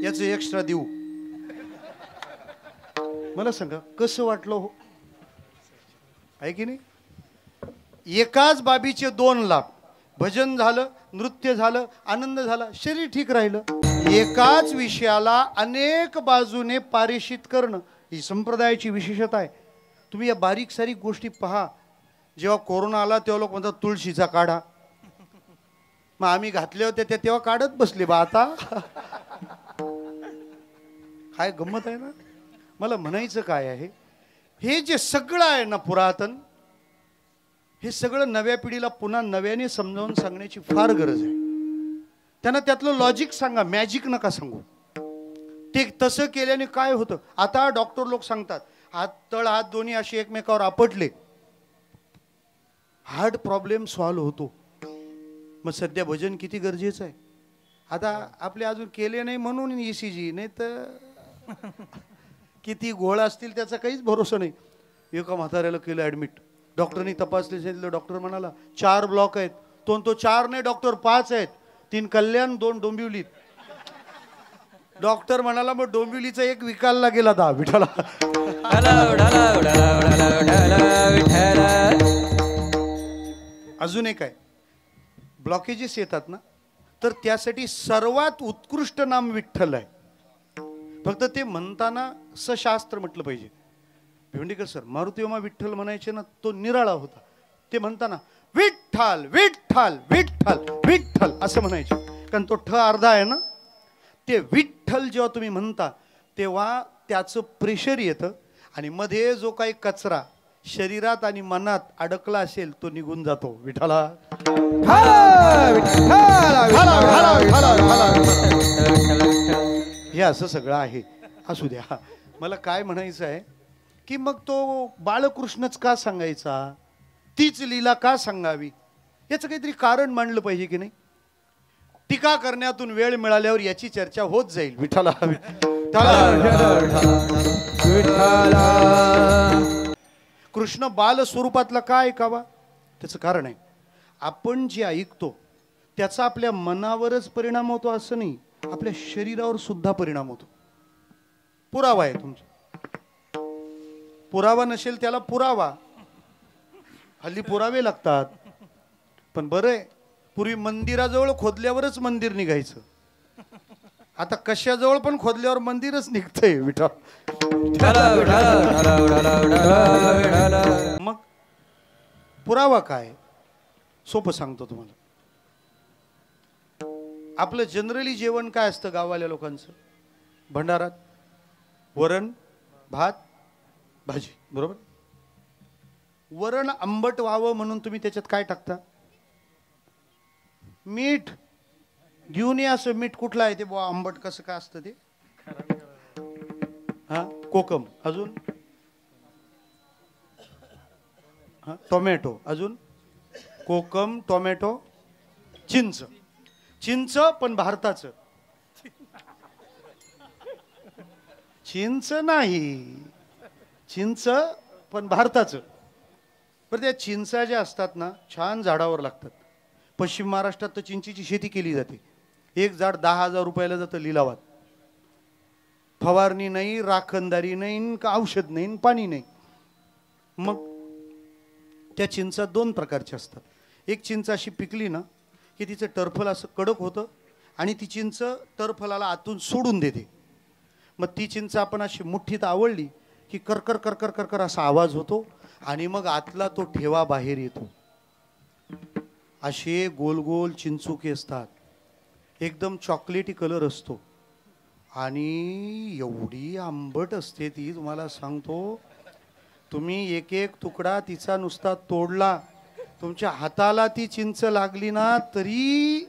याचं एक्स्ट्रा देऊ. मला सांगा कसं वाटलं हो, आहे की नाही? एकाच बाबीचे 2 लाभ. भजन झालं, नृत्य झालं, आनंद झाला, शरीर ठीक राहिलं. एकाच विषयाला अनेक बाजूने पारिषित करणं ही संप्रदायाची विशेषता आहे. तुम्ही या बारीक सारीक गोष्टी पहा. जेव्हा कोरोना आला तेव्हा लोक म्हणतात तुळशीचा काढा, मग आम्ही घातले होते ते तेव्हा काढत बसले बा. आता काय गंमत आहे ना. मला म्हणायचं काय आहे, हे जे सगळं आहे ना पुरातन, हे सगळं नव्या पिढीला पुन्हा नव्याने समजावून सांगण्याची फार गरज आहे. त्यांना त्यातलं लॉजिक सांगा, मॅजिक नका सांगू. ते तसं केल्याने काय होतं, आता डॉक्टर लोक सांगतात हात तळ हात दोन्ही असे एकमेकावर आपटले हार्ट प्रॉब्लेम सॉल्व्ह होतो. मग सध्या भजन किती गरजेचं आहे. आता आपले अजून केले नाही म्हणून ECG, नाही तर किती गोळ असतील त्याचा काहीच भरोसा नाही. एका म्हाताऱ्याला केलं ॲडमिट, डॉक्टरनी तपासले, सांगितलं. डॉक्टर म्हणाला 4 ब्लॉक आहेत. तो 4 नाही डॉक्टर 5 आहेत. 3 कल्याण 2 डोंबिवलीत. डॉक्टर म्हणाला मग डोंबिवलीचा 1 विकायला गेला 10 विठाला. अजून एक आहे, ब्लॉकेजेस येतात ना तर त्यासाठी सर्वात उत्कृष्ट नाम विठ्ठल आहे. फक्त ते म्हणताना सशास्त्र म्हटलं पाहिजे. भेंडीकर सर मारुतीमा विठ्ठल म्हणायचे ना, तो निराळा होता. ते म्हणताना विठ्ठल विठ्ठल विठ्ठल विठ्ठल असं म्हणायचे, कारण तो ठ अर्धा आहे ना. ते विठ्ठल जेव्हा तुम्ही म्हणता तेव्हा त्याचं प्रेशर येतं आणि मध्ये जो काही कचरा शरीरात आणि मनात अडकला असेल तो निघून जातो. विठाला हे असं सगळं आहे. असू द्या. मला काय म्हणायचं आहे की मग तो बाळकृष्णच का सांगायचा, तीच लीला का सांगावी, याचं काहीतरी कारण मांडलं पाहिजे की नाही. टीका करण्यातून वेळ मिळाल्यावर याची चर्चा होत जाईल. विठाला कृष्ण बाल स्वरूपातला का ऐकावा, त्याचं कारण आहे आपण जे ऐकतो त्याचा आपल्या मनावरच परिणाम होतो असं नाही, आपल्या शरीरावर सुद्धा परिणाम होतो. पुरावा आहे तुमचा. पुरावा नसेल त्याला पुरावा. हल्ली पुरावे लागतात. पण बरं आहे, पूर्वी मंदिराजवळ खोदल्यावरच मंदिर निघायचं. आता कशाजवळ पण खोदल्यावर मंदिरच निघतंय. विठा मग पुरावा काय, सोपं सांगतो तुम्हाला. आपलं जनरली जेवण काय असतं गाववाल्या लोकांचं भंडारात? वरण भात भाजी, बरोबर. वरण आंबट व्हावं म्हणून तुम्ही त्याच्यात काय टाकता? मीठ. घेऊन ये असं मीठ. कुठलं आहे ते बुवा, आंबट कसं काय असतं ते? हा, कोकम. अजून हा, टोमॅटो. अजून कोकम, टोमॅटो, चिंच. चिंच पण भारताचं. चिंच नाही, चिंच पण भारताचं. पण त्या चिंचा ज्या असतात ना, छान झाडावर लागतात. पश्चिम महाराष्ट्रात तर चिंचेची शेती केली जाते. एक झाड 10,000 रुपयाला जातं लिलावात. फवारणी नाही, राखणदारी नाही, का औषध नाही, पाणी नाही. मग त्या चिंचा 2 प्रकारच्या असतात. एक चिंच अशी पिकली ना की तिचं टरफल असं कडक होतं आणि ती चिंच टरफलाला आतून सोडून देते. मग ती चिंच आपण अशी मुठ्ठीत आवळली की करकर करकर करकर असा आवाज होतो आणि मग आतला तो ठेवा बाहेर येतो. असे गोल गोल चिंचुके असतात. एकदम चॉकलेटी कलर असतो आणि एवढी आंबट असते ती, तुम्हाला सांगतो. तुम्ही एक एक तुकडा तिचा नुसता तोडला, तुमच्या हाताला ती चिंच लागली ना तरी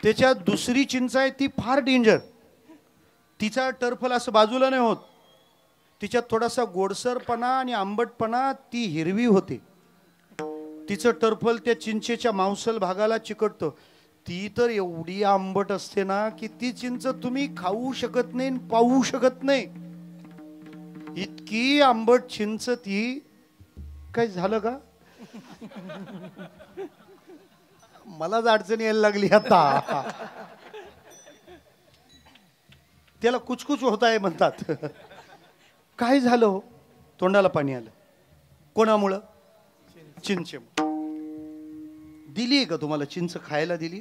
त्याच्यात दुसरी चिंच आहे ती फार डेंजर. तिचा टरफल असं बाजूला नाही होत. तिच्यात थोडासा गोडसरपणा आणि आंबटपणा, ती हिरवी होते. तिचं टरफल त्या चिंचेच्या मांसल भागाला चिकटतं. ती तर एवढी आंबट असते ना की ती चिंच तुम्ही खाऊ शकत नाही, पाहू शकत नाही. इतकी आंबट चिंच ती. काय झालं का? मलाच अडचण यायला लागली आता. त्याला कुचकुच होत आहे म्हणतात. काय झालं हो? तोंडाला पाणी आलं. कोणामुळं? चिंचेमुळे. दिली का तुम्हाला चिंच खायला? दिली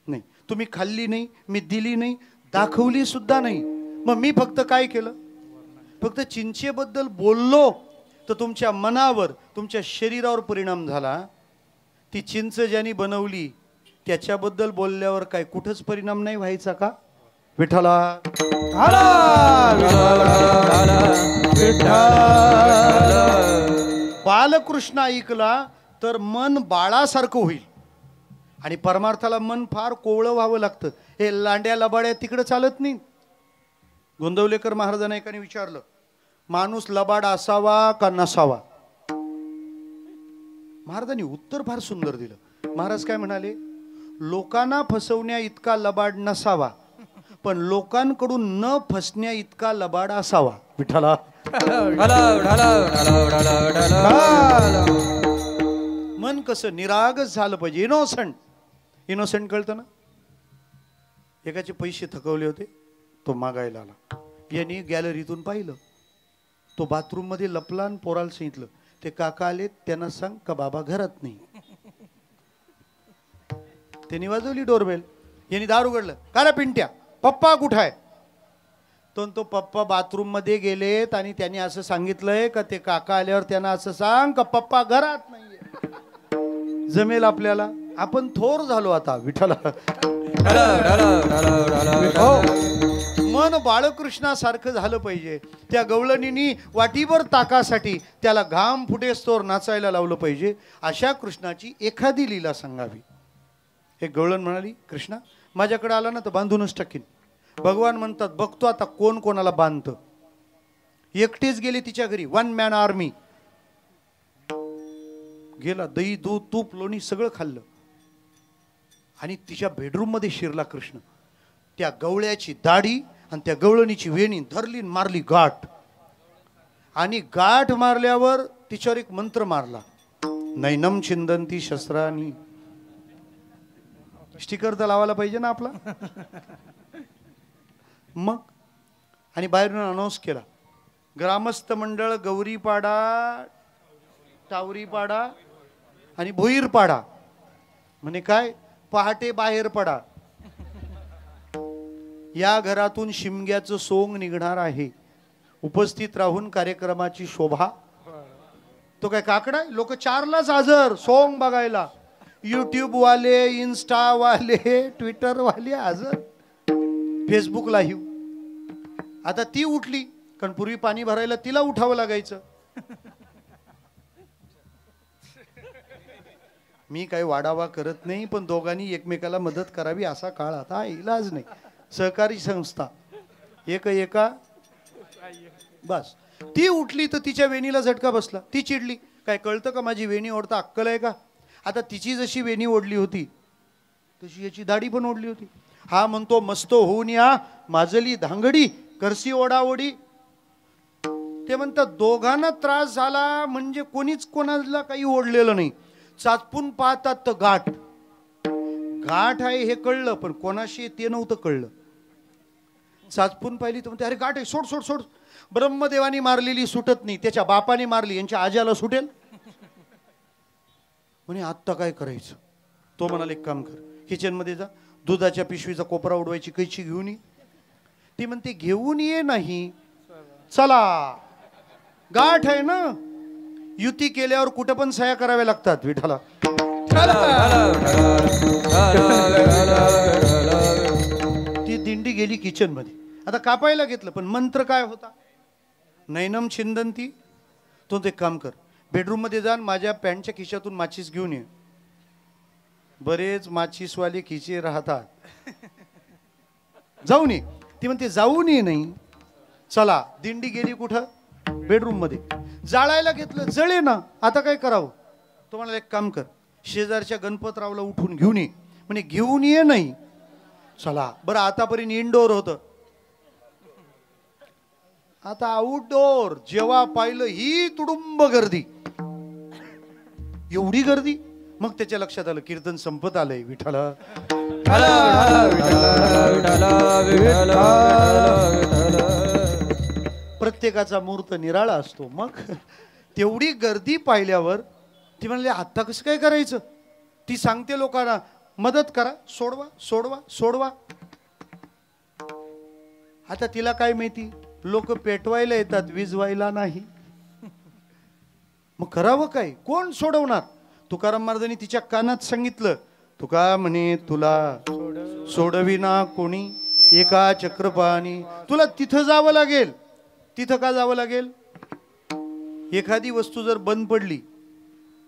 नाही. तुम्ही खाल्ली नाही, मी दिली नाही, दाखवली सुद्धा नाही. मग मी फक्त काय केलं? फक्त चिंचेबद्दल बोललो तर तुमच्या मनावर, तुमच्या शरीरावर परिणाम झाला. ती चिंच ज्यांनी बनवली त्याच्याबद्दल बोलल्यावर काय कुठंच परिणाम नाही व्हायचा का? विठ्ठला बालकृष्ण ऐकला तर मन बाळासारखं होईल आणि परमार्थाला मन फार कोवळं व्हावं लागतं. हे लांड्या लबाड्या तिकडं चालत नाही. गोंदवलेकर महाराजांना एकाने विचारलं, माणूस लबाड असावा का नसावा? महाराजांनी उत्तर फार सुंदर दिलं. महाराज काय म्हणाले? लोकांना फसवण्या इतका लबाड नसावा, पण लोकांकडून न फसण्या इतका लबाड असावा. विठ्ठला मन कसं निरागस झालं पाहिजे. इनोसंट. इनोसंट कळतं ना? एकाचे पैसे थकवले होते, तो मागायला आला. यांनी गॅलरीतून पाहिलं, तो बाथरूम मध्ये लपला आणि पोराला सांगितलं, ते काका आले त्यांना सांग का बाबा घरात नाही. त्यांनी वाजवली डोरबेल. यांनी दार उघडलं. का रे पिंट्या, पप्पा कुठं आहे? तो पप्पा बाथरूम मध्ये गेलेत आणि त्यांनी असं सांगितलंय का ते काका आल्यावर त्यांना असं सांग का पप्पा घरात नाहीये. जमेल आपल्याला? आपण थोर झालो आता. विठ्ठला मन बाळकृष्णासारखं झालं पाहिजे. त्या गवळणींनी वाटीभर ताकासाठी त्याला घाम फुटेस्तोवर नाचायला लावलं पाहिजे. अशा कृष्णाची एखादी लीला सांगावी. एक गवळण म्हणाली, कृष्णा माझ्याकडे आला ना तर बांधूनच टाकीन. भगवान म्हणतात, बघतो आता कोण कोणाला बांधतं. एकटीच गेली तिच्या घरी, 1 मॅन आर्मी. गेला, दही दूध तूप लोणी सगळं खाल्लं आणि तिच्या बेडरूम मध्ये शिरला कृष्ण. त्या गवळ्याची दाढी आणि त्या गवळणीची वेणी धरली, मारली गाठ. आणि गाठ मारल्यावर तिच्यावर एक मंत्र मारला, नैनम छिंदंती शस्त्रानी. स्टिकर तर लावायला पाहिजे ना आपला. मग आणि बाहेरून अनाऊन्स केला, ग्रामस्थ मंडळ गौरीपाडा, टावरीपाडा आणि भोईरपाडा. म्हणे काय, पहाटे बाहेर पडा. या घरातून शिमग्याचं सोंग निघणार आहे. उपस्थित राहून कार्यक्रमाची शोभा. तो काय काकडा, लोक 4लाच हजर सोंग बघायला. युट्यूब वाले, इन्स्टा वाले, ट्विटर वाले हजर, फेसबुक लाईव्ह. आता ती उठली, कारण पूर्वी पाणी भरायला तिला उठावं लागायचं. मी काही वाढावा करत नाही, पण दोघांनी एकमेकाला मदत करावी असा काळ आता, इलाज नाही. सहकारी संस्था एका बस. ती उठली तर तिच्या वेणीला झटका बसला. ती चिडली, काय कळतं का माझी वेणी ओढता अक्कल आहे का. आता तिची जशी वेणी ओढली होती तशी याची दाढी पण ओढली होती. हा म्हणतो, मस्त होऊन या माजली धांगडी, करसी ओढाओढी. ते म्हणतात दोघांना त्रास झाला म्हणजे कोणीच कोणाला काही ओढलेलं नाही. चाचपून पाहतात तर गाठ गाठ आहे हे कळलं, पण कोणाशी ते नव्हतं कळलं. चाचपून पाहिली तर म्हणते, अरे गाठ आहे, सोड सोड सोड. ब्रह्मदेवानी मारलेली सुटत नाही, त्याच्या बापाने मारली, यांच्या आज्याला सुटेल. म्हणे आत्ता काय करायचं. तो म्हणाला, एक काम कर, किचन मध्ये जा, दुधाच्या पिशवीचा कोपरा उडवायची कैची घेऊन ये. ती म्हणते, घेऊन ये नाही, चला गाठ आहे ना. युती केल्यावर कुठं पण सह्या कराव्या लागतात विठाला. ती दिंडी गेली किचन मध्ये. आता कापायला घेतलं, पण मंत्र काय होता, नैनम छिंदंती. तो ते काम कर, बेडरूम मध्ये जा, माझ्या पॅन्टच्या खिशातून माचीस घेऊन ये. बरेच माचीसवाले खिचे राहतात, जाऊन ये. ती म्हणते जाऊन ये नाही, चला. दिंडी गेली कुठं, बेडरूम मध्ये. जाळायला घेतलं, जळे ना. आता काय करावं. तो म्हणाला, एक काम कर, शेजारच्या गणपतरावला उठून घेऊन ये. म्हणे घेऊन ये नाही, चला. बरं आतापर्यंत इंडोर होतं, आता आउटडोर. जेव्हा पाहिलं ही तुडुंब गर्दी, एवढी गर्दी. मग त्याच्या लक्षात आलं कीर्तन संपत आलंय. विठाला प्रत्येकाचा मूर्त निराळा असतो. मग तेवढी गर्दी पाहिल्यावर ती म्हणले, आता कसं काय करायचं. ती सांगते लोकांना, मदत करा, सोडवा सोडवा सोडवा. आता तिला काय माहिती, लोक पेटवायला येतात, विजवायला नाही. मग करावं काय, कोण सोडवणार. तुकाराम महाराजांनी तिच्या कानात सांगितलं, तुका म्हणे तुला सोडविना कोणी एका चक्रपाणी. तुला तिथं जावं लागेल. तिथं का जावं लागेल, एखादी वस्तू जर बंद पडली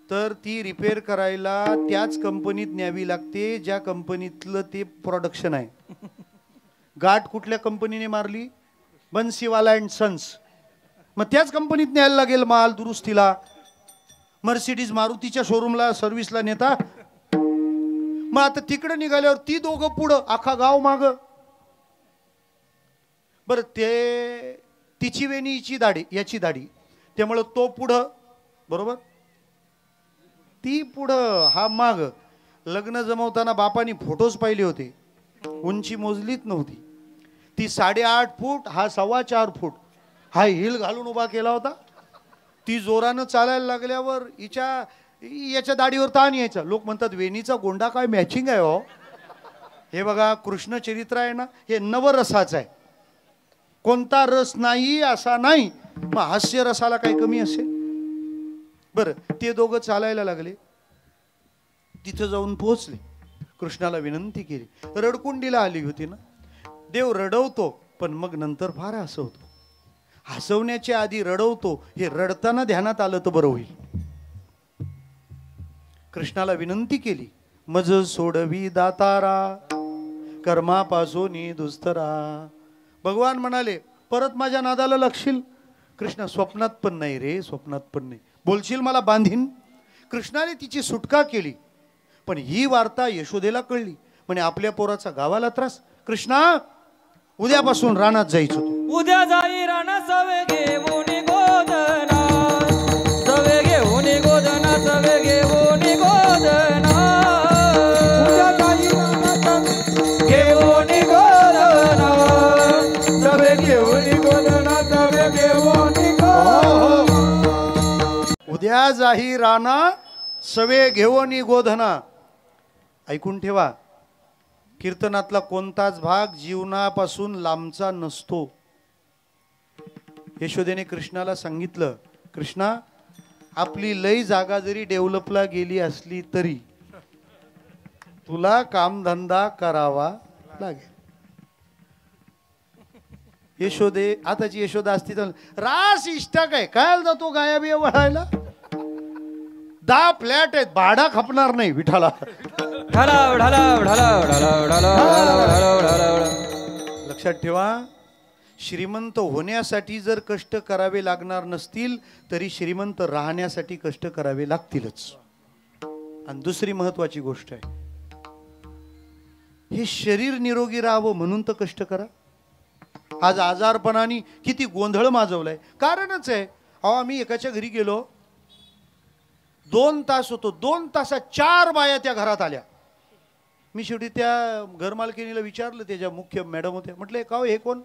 तर ती रिपेअर करायला त्याच कंपनीत न्यावी लागते ज्या कंपनीतलं ते प्रोडक्शन आहे. गाठ कुठल्या कंपनीने मारली, बन्सीवाला अँड सन्स. मग त्याच कंपनीत न्यायला लागेल माल दुरुस्तीला. मर्सिडीज मारुतीच्या शोरूमला सर्व्हिसला नेता. मग आता तिकडे निघाल्यावर ती दोघं पुढं, अख्खा गाव माग. बरं ते तिची वेणी, हिची दाढी, याची दाढी, त्यामुळं तो पुढं, बरोबर, ती पुढं, हा माग. लग्न जमवताना बापानी फोटोज पाहिले होते, उंची मोजलीच नव्हती. ती 8.5 फूट, हा 4.25 फूट. हा हिल घालून उभा केला होता. ती जोरानं चालायला लागल्यावर याच्या दाढीवर ताण यायचा. लोक म्हणतात, वेणीचा गोंडा काय मॅचिंग आहे हो. हे बघा, कृष्ण चरित्र आहे ना, हे नवरसाचं आहे. कोणता रस नाही असा नाही. मग हास्य रसाला काही कमी असेल. बरं, ते दोघं चालायला लागले. तिथं जाऊन पोहोचले. कृष्णाला विनंती केली. रडकुंडीला आली होती ना. देव रडवतो पण मग नंतर फार हसवतो. हसवण्याच्या आधी रडवतो. हे रडताना ध्यानात आलं तर बरं होईल. कृष्णाला विनंती केली, मज सोडवी दातारा कर्मापासून दुस्तरा. भगवान म्हणाले, परत माझ्या नादाला लागशील? कृष्ण, स्वप्नात पण नाही रे, स्वप्नात पण नाही. बोलशील मला बांधीन? कृष्णाने तिची सुटका केली. पण ही वार्ता यशोदेला कळली. म्हणे आपल्या पोराचा गावाला त्रास. कृष्णा, उद्यापासून रानात जायचं तू. उद्या जाई राणा सवे घेऊन गोदना, सवे घेऊन गोदना, सवे घेऊन गोदना. उद्या जाई रानात घेऊन गोदना, सवे घेऊन गोदना सवे घेऊन उद्या जाही राणा सवे घेऊन गोधना. ऐकून ठेवा, कीर्तनातला कोणताच भाग जीवनापासून लांबचा नसतो. यशोदेने कृष्णाला सांगितलं, कृष्णा, आपली लई जागा जरी डेव्हलपला गेली असली तरी तुला कामधंदा करावा लागेल. यशोदे, आताची यशोदा असती तर रास इष्टा काय जातो गाया बिया वळायला. 10 फ्लॅट आहेत, भाडा खपणार नाही विठाला. ढालाव ढालाव ढालाव ढालाव ढालाव ढालाव ढालाव. लक्षात ठेवा, श्रीमंत होण्यासाठी जर कष्ट करावे लागणार नसतील तरी श्रीमंत राहण्यासाठी कष्ट करावे लागतीलच. आणि दुसरी महत्वाची गोष्ट आहे, हे शरीर निरोगी राहावं म्हणून तर कष्ट करा. आज आजारपणाने किती गोंधळ माजवलाय, कारणच आहे. अहो, आम्ही एकाच्या घरी गेलो, 2 तास होतो. 2 तासात 4 बाया त्या घरात आल्या. मी शेवटी त्या घरमालकिनीला विचारलं, त्याच्या मुख्य मॅडम होत्या. म्हटलं, का हे कोण?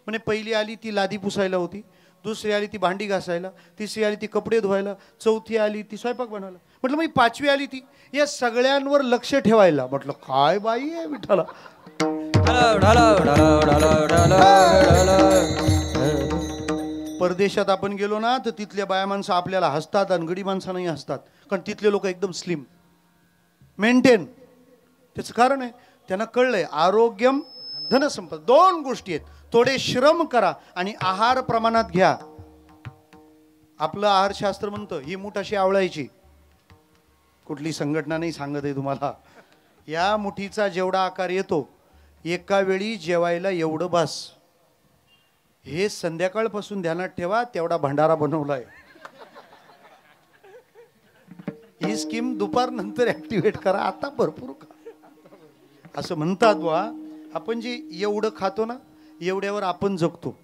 म्हणे, पहिली आली ती लादी पुसायला होती, दुसरी आली ती भांडी घासायला, तिसरी आली ती कपडे धुवायला, चौथी आली ती स्वयंपाक बनवायला. म्हटलं, मग 5वी आली ती या सगळ्यांवर लक्ष ठेवायला. म्हटलं, काय बाई आहे विठाला. परदेशात आपण गेलो ना तर तिथल्या बाया माणसं आपल्याला हसतात आणि गडी माणसांनाही हसतात, कारण तिथले लोक एकदम स्लिम मेंटेन. त्याचं कारण आहे, त्यांना कळलंय आरोग्यम धनसंपदा 2 गोष्टी आहेत. थोडे श्रम करा आणि आहार प्रमाणात घ्या. आपलं आहारशास्त्र म्हणतं ही मूठ अशी आवळायची. कुठली संघटना नाही सांगत आहे तुम्हाला. या मुठीचा जेवढा आकार येतो एका वेळी जेवायला एवढं बस. हे संध्याकाळपासून ध्यानात ठेवा, तेवढा भंडारा बनवलाय. ही स्कीम दुपार नंतर ऍक्टिव्हेट करा, आता भरपूर खा. असं म्हणतात बुवा, आपण जे एवढं खातो ना एवढ्यावर आपण जगतो,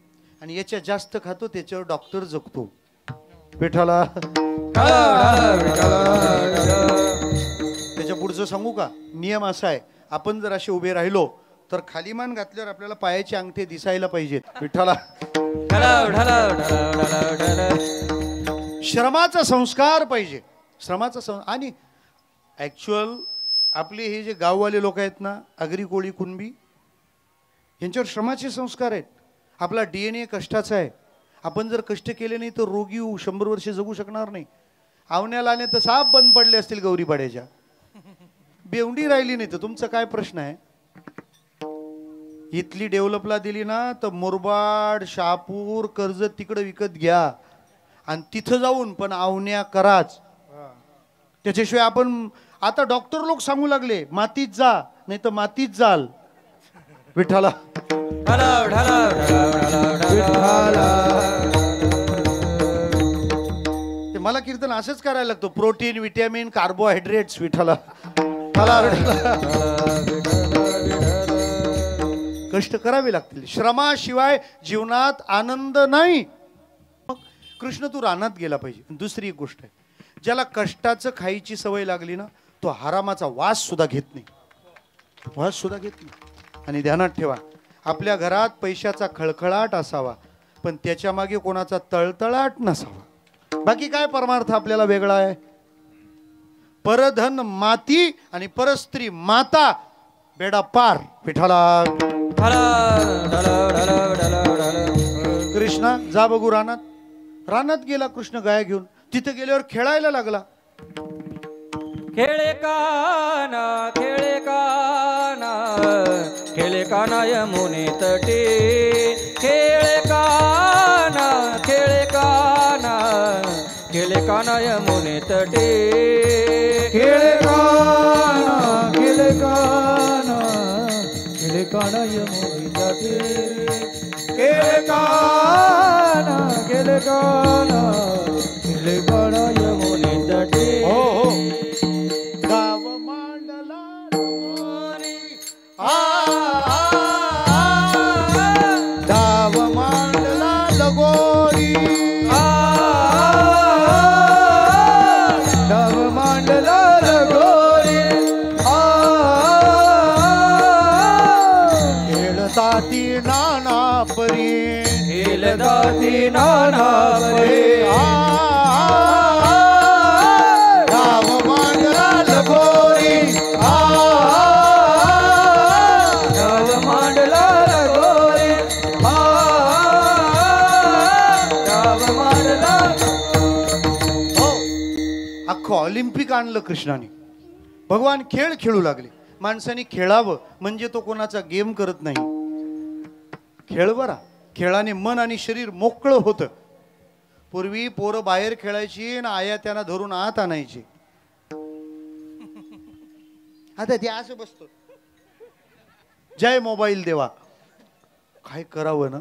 आणि याच्या जास्त खातो त्याच्यावर डॉक्टर जगतो. विठाला. त्याच्या पुढचं सांगू का? नियम असा आहे, आपण जर असे उभे राहिलो तर खाली मान घातल्यावर आपल्याला पायाचे अंगठे दिसायला पाहिजेत. विठ्ठला. श्रमाचा संस्कार पाहिजे, श्रमाचा आणि ऍक्च्युअल आपले हे जे गाववाले लोक आहेत ना, आगरी कोळी कुणबी, यांच्यावर श्रमाचे संस्कार आहेत. आपला DNA कष्टाचा आहे. आपण जर कष्ट केले नाही तर रोगी 100 वर्ष जगू शकणार नाही. आवण्याला आणे तर साप बंद पडले असतील गौरी पाड्याच्या, बेवंडी राहिली नाही तर तुमचा काय प्रश्न आहे? इथली डेव्हलपला दिली ना तर मुरबाड, शहापूर, कर्जत तिकडे विकत घ्या आणि तिथं जाऊन पण आवण्या कराच. त्याच्याशिवाय आपण आता डॉक्टर लोक सांगू लागले मातीत जा नाही तर मातीत जाल. विठ्ठला. ते मला कीर्तन असंच करायला लागतं, प्रोटीन, विटॅमिन, कार्बोहायड्रेट्स. विठ्ठला. कष्ट करावे लागतील, श्रमाशिवाय जीवनात आनंद नाही. मग कृष्ण तू रानात गेला पाहिजे. दुसरी एक गोष्ट आहे, ज्याला कष्टाचं खायची सवय लागली ना तो हरामाचा वास सुद्धा घेत नाही, वास सुद्धा घेत नाही. आणि ध्यानात ठेवा, आपल्या घरात पैशाचा खळखळाट असावा पण त्याच्या मागे कोणाचा तळतळाट नसावा. बाकी काय परमार्थ आपल्याला वेगळा आहे? परधन माती आणि परस्त्री माता, बेडा पार. पिठाला. कृष्णा जा बघू रानात. रानात गेला कृष्ण गाय घेऊन. तिथे गेल्यावर खेळायला लागला. खेळे काना खेळे काना खेळे काना यमुने तटे केले काना यमुने तटे केळे काना केळे काना केळे काना यमुने तटे केळे काना केळे काना केळे काना यमुने तटे हो हो गाव मांडला गोरी. आ, गाव मांडला लगोरी. डाव मांडला लगोरी खेळताती नाना परी. खेळताती नाना परी. गाव मांडला लगोरी. गाव मांडला लगोरी. गाव मांडला. हो अख्खं ऑलिम्पिक आणलं कृष्णाने. भगवान खेळ खेळू लागले. माणसाने खेळावं म्हणजे तो कोणाचा गेम करत नाही. खेळ बरा. खेळाने मन आणि शरीर मोकळं होतं. पूर्वी पोरं बाहेर खेळायची आणि आया त्यांना धरून आत आणायची. आता ते असं बसतो जय मोबाईल देवा. काय करावं ना.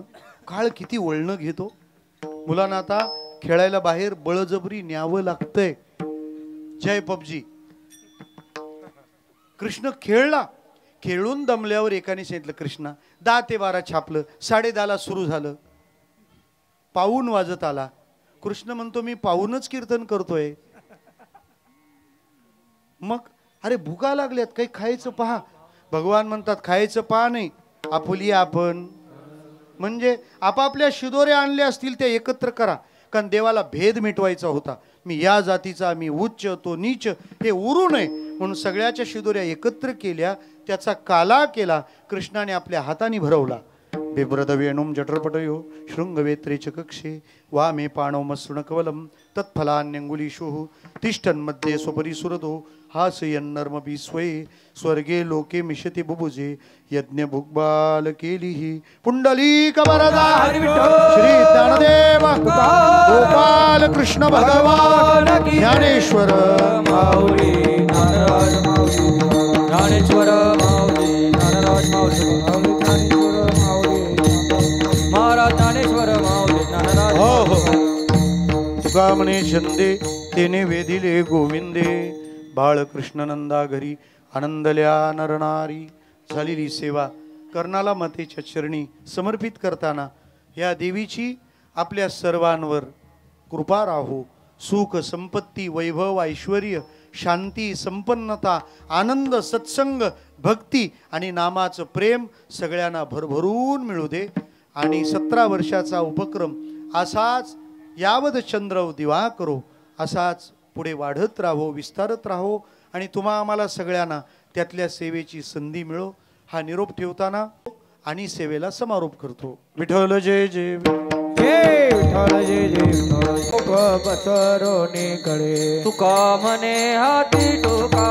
काळ किती वळणं घेतो. मुलांना आता खेळायला बाहेर बळजबरी न्यावं लागतंय. जय पबजी. कृष्ण खेळला. खेळून दमल्यावर एकाने सांगितलं कृष्णा 10 ते 12 छापलं. 10:30 सुरू झालं. पाऊण वाजत आला. कृष्ण म्हणतो मी पाऊनच कीर्तन करतोय. मग अरे भुका लागल्यात काही खायचं पहा. भगवान म्हणतात खायचं पहा नाही आपुली आपण. म्हणजे आपापल्या शिदोऱ्या आणल्या असतील त्या एकत्र करा. कारण देवाला भेद मिटवायचा होता. मी या जातीचा, मी उच्च, तो नीच हे उरू नये म्हणून सगळ्याच्या शिदोऱ्या एकत्र केल्या. त्याचा काला केला. कृष्णाने आपल्या हाताने भरवला. बिभ्रद वेणुम जठरपटयो शृंगवेत्रे च कक्षे वामे पाणवमसृणकवलम तत्फलान्यंगुलीषु तिष्ठन् मध्ये स्वपरी सुरतो हासयन्नर्मभि स्वये स्वर्गे लोके मिशति बुभुजे यज्ञ भुग्बाल केलिहि पुंडलीक वरदा श्री ज्ञानदेव गोपाल कृष्ण भगवान ज्ञानेश्वर माऊली ज्ञानराज माऊली ज्ञानेश्वर माऊली ज्ञानराज माऊली महाराज ज्ञानेश्वर माऊली ज्ञानराज. हो हो तुका म्हणे छंदे तेने वेधिले गोविंदे बाळकृष्णनंदा घरी आनंदल्या नरनारी. झालेली सेवा कर्णाला मातेच्या चरणी समर्पित करताना या देवीची आपल्या सर्वांवर कृपा राहो. सुख संपत्ती वैभव ऐश्वर शांती संपन्नता आनंद सत्संग भक्ती आणि नामाचं प्रेम सगळ्यांना भरभरून मिळू दे. आणि 17 वर्षाचा उपक्रम असाच यावद चंद्र दिवा करो असाच पुढे वाढत राहो विस्तारत राहो आणि तुम्हा आम्हाला सगळ्यांना त्यातल्या सेवेची संधी मिळो. हा निरोप ठेवताना आणि सेवेला समारोप करतो. विठ्ठल जय जय. जय विठ्ठल जय जय विठ्ठल. पसरवणे कडे तुका म्हणे हाती टोका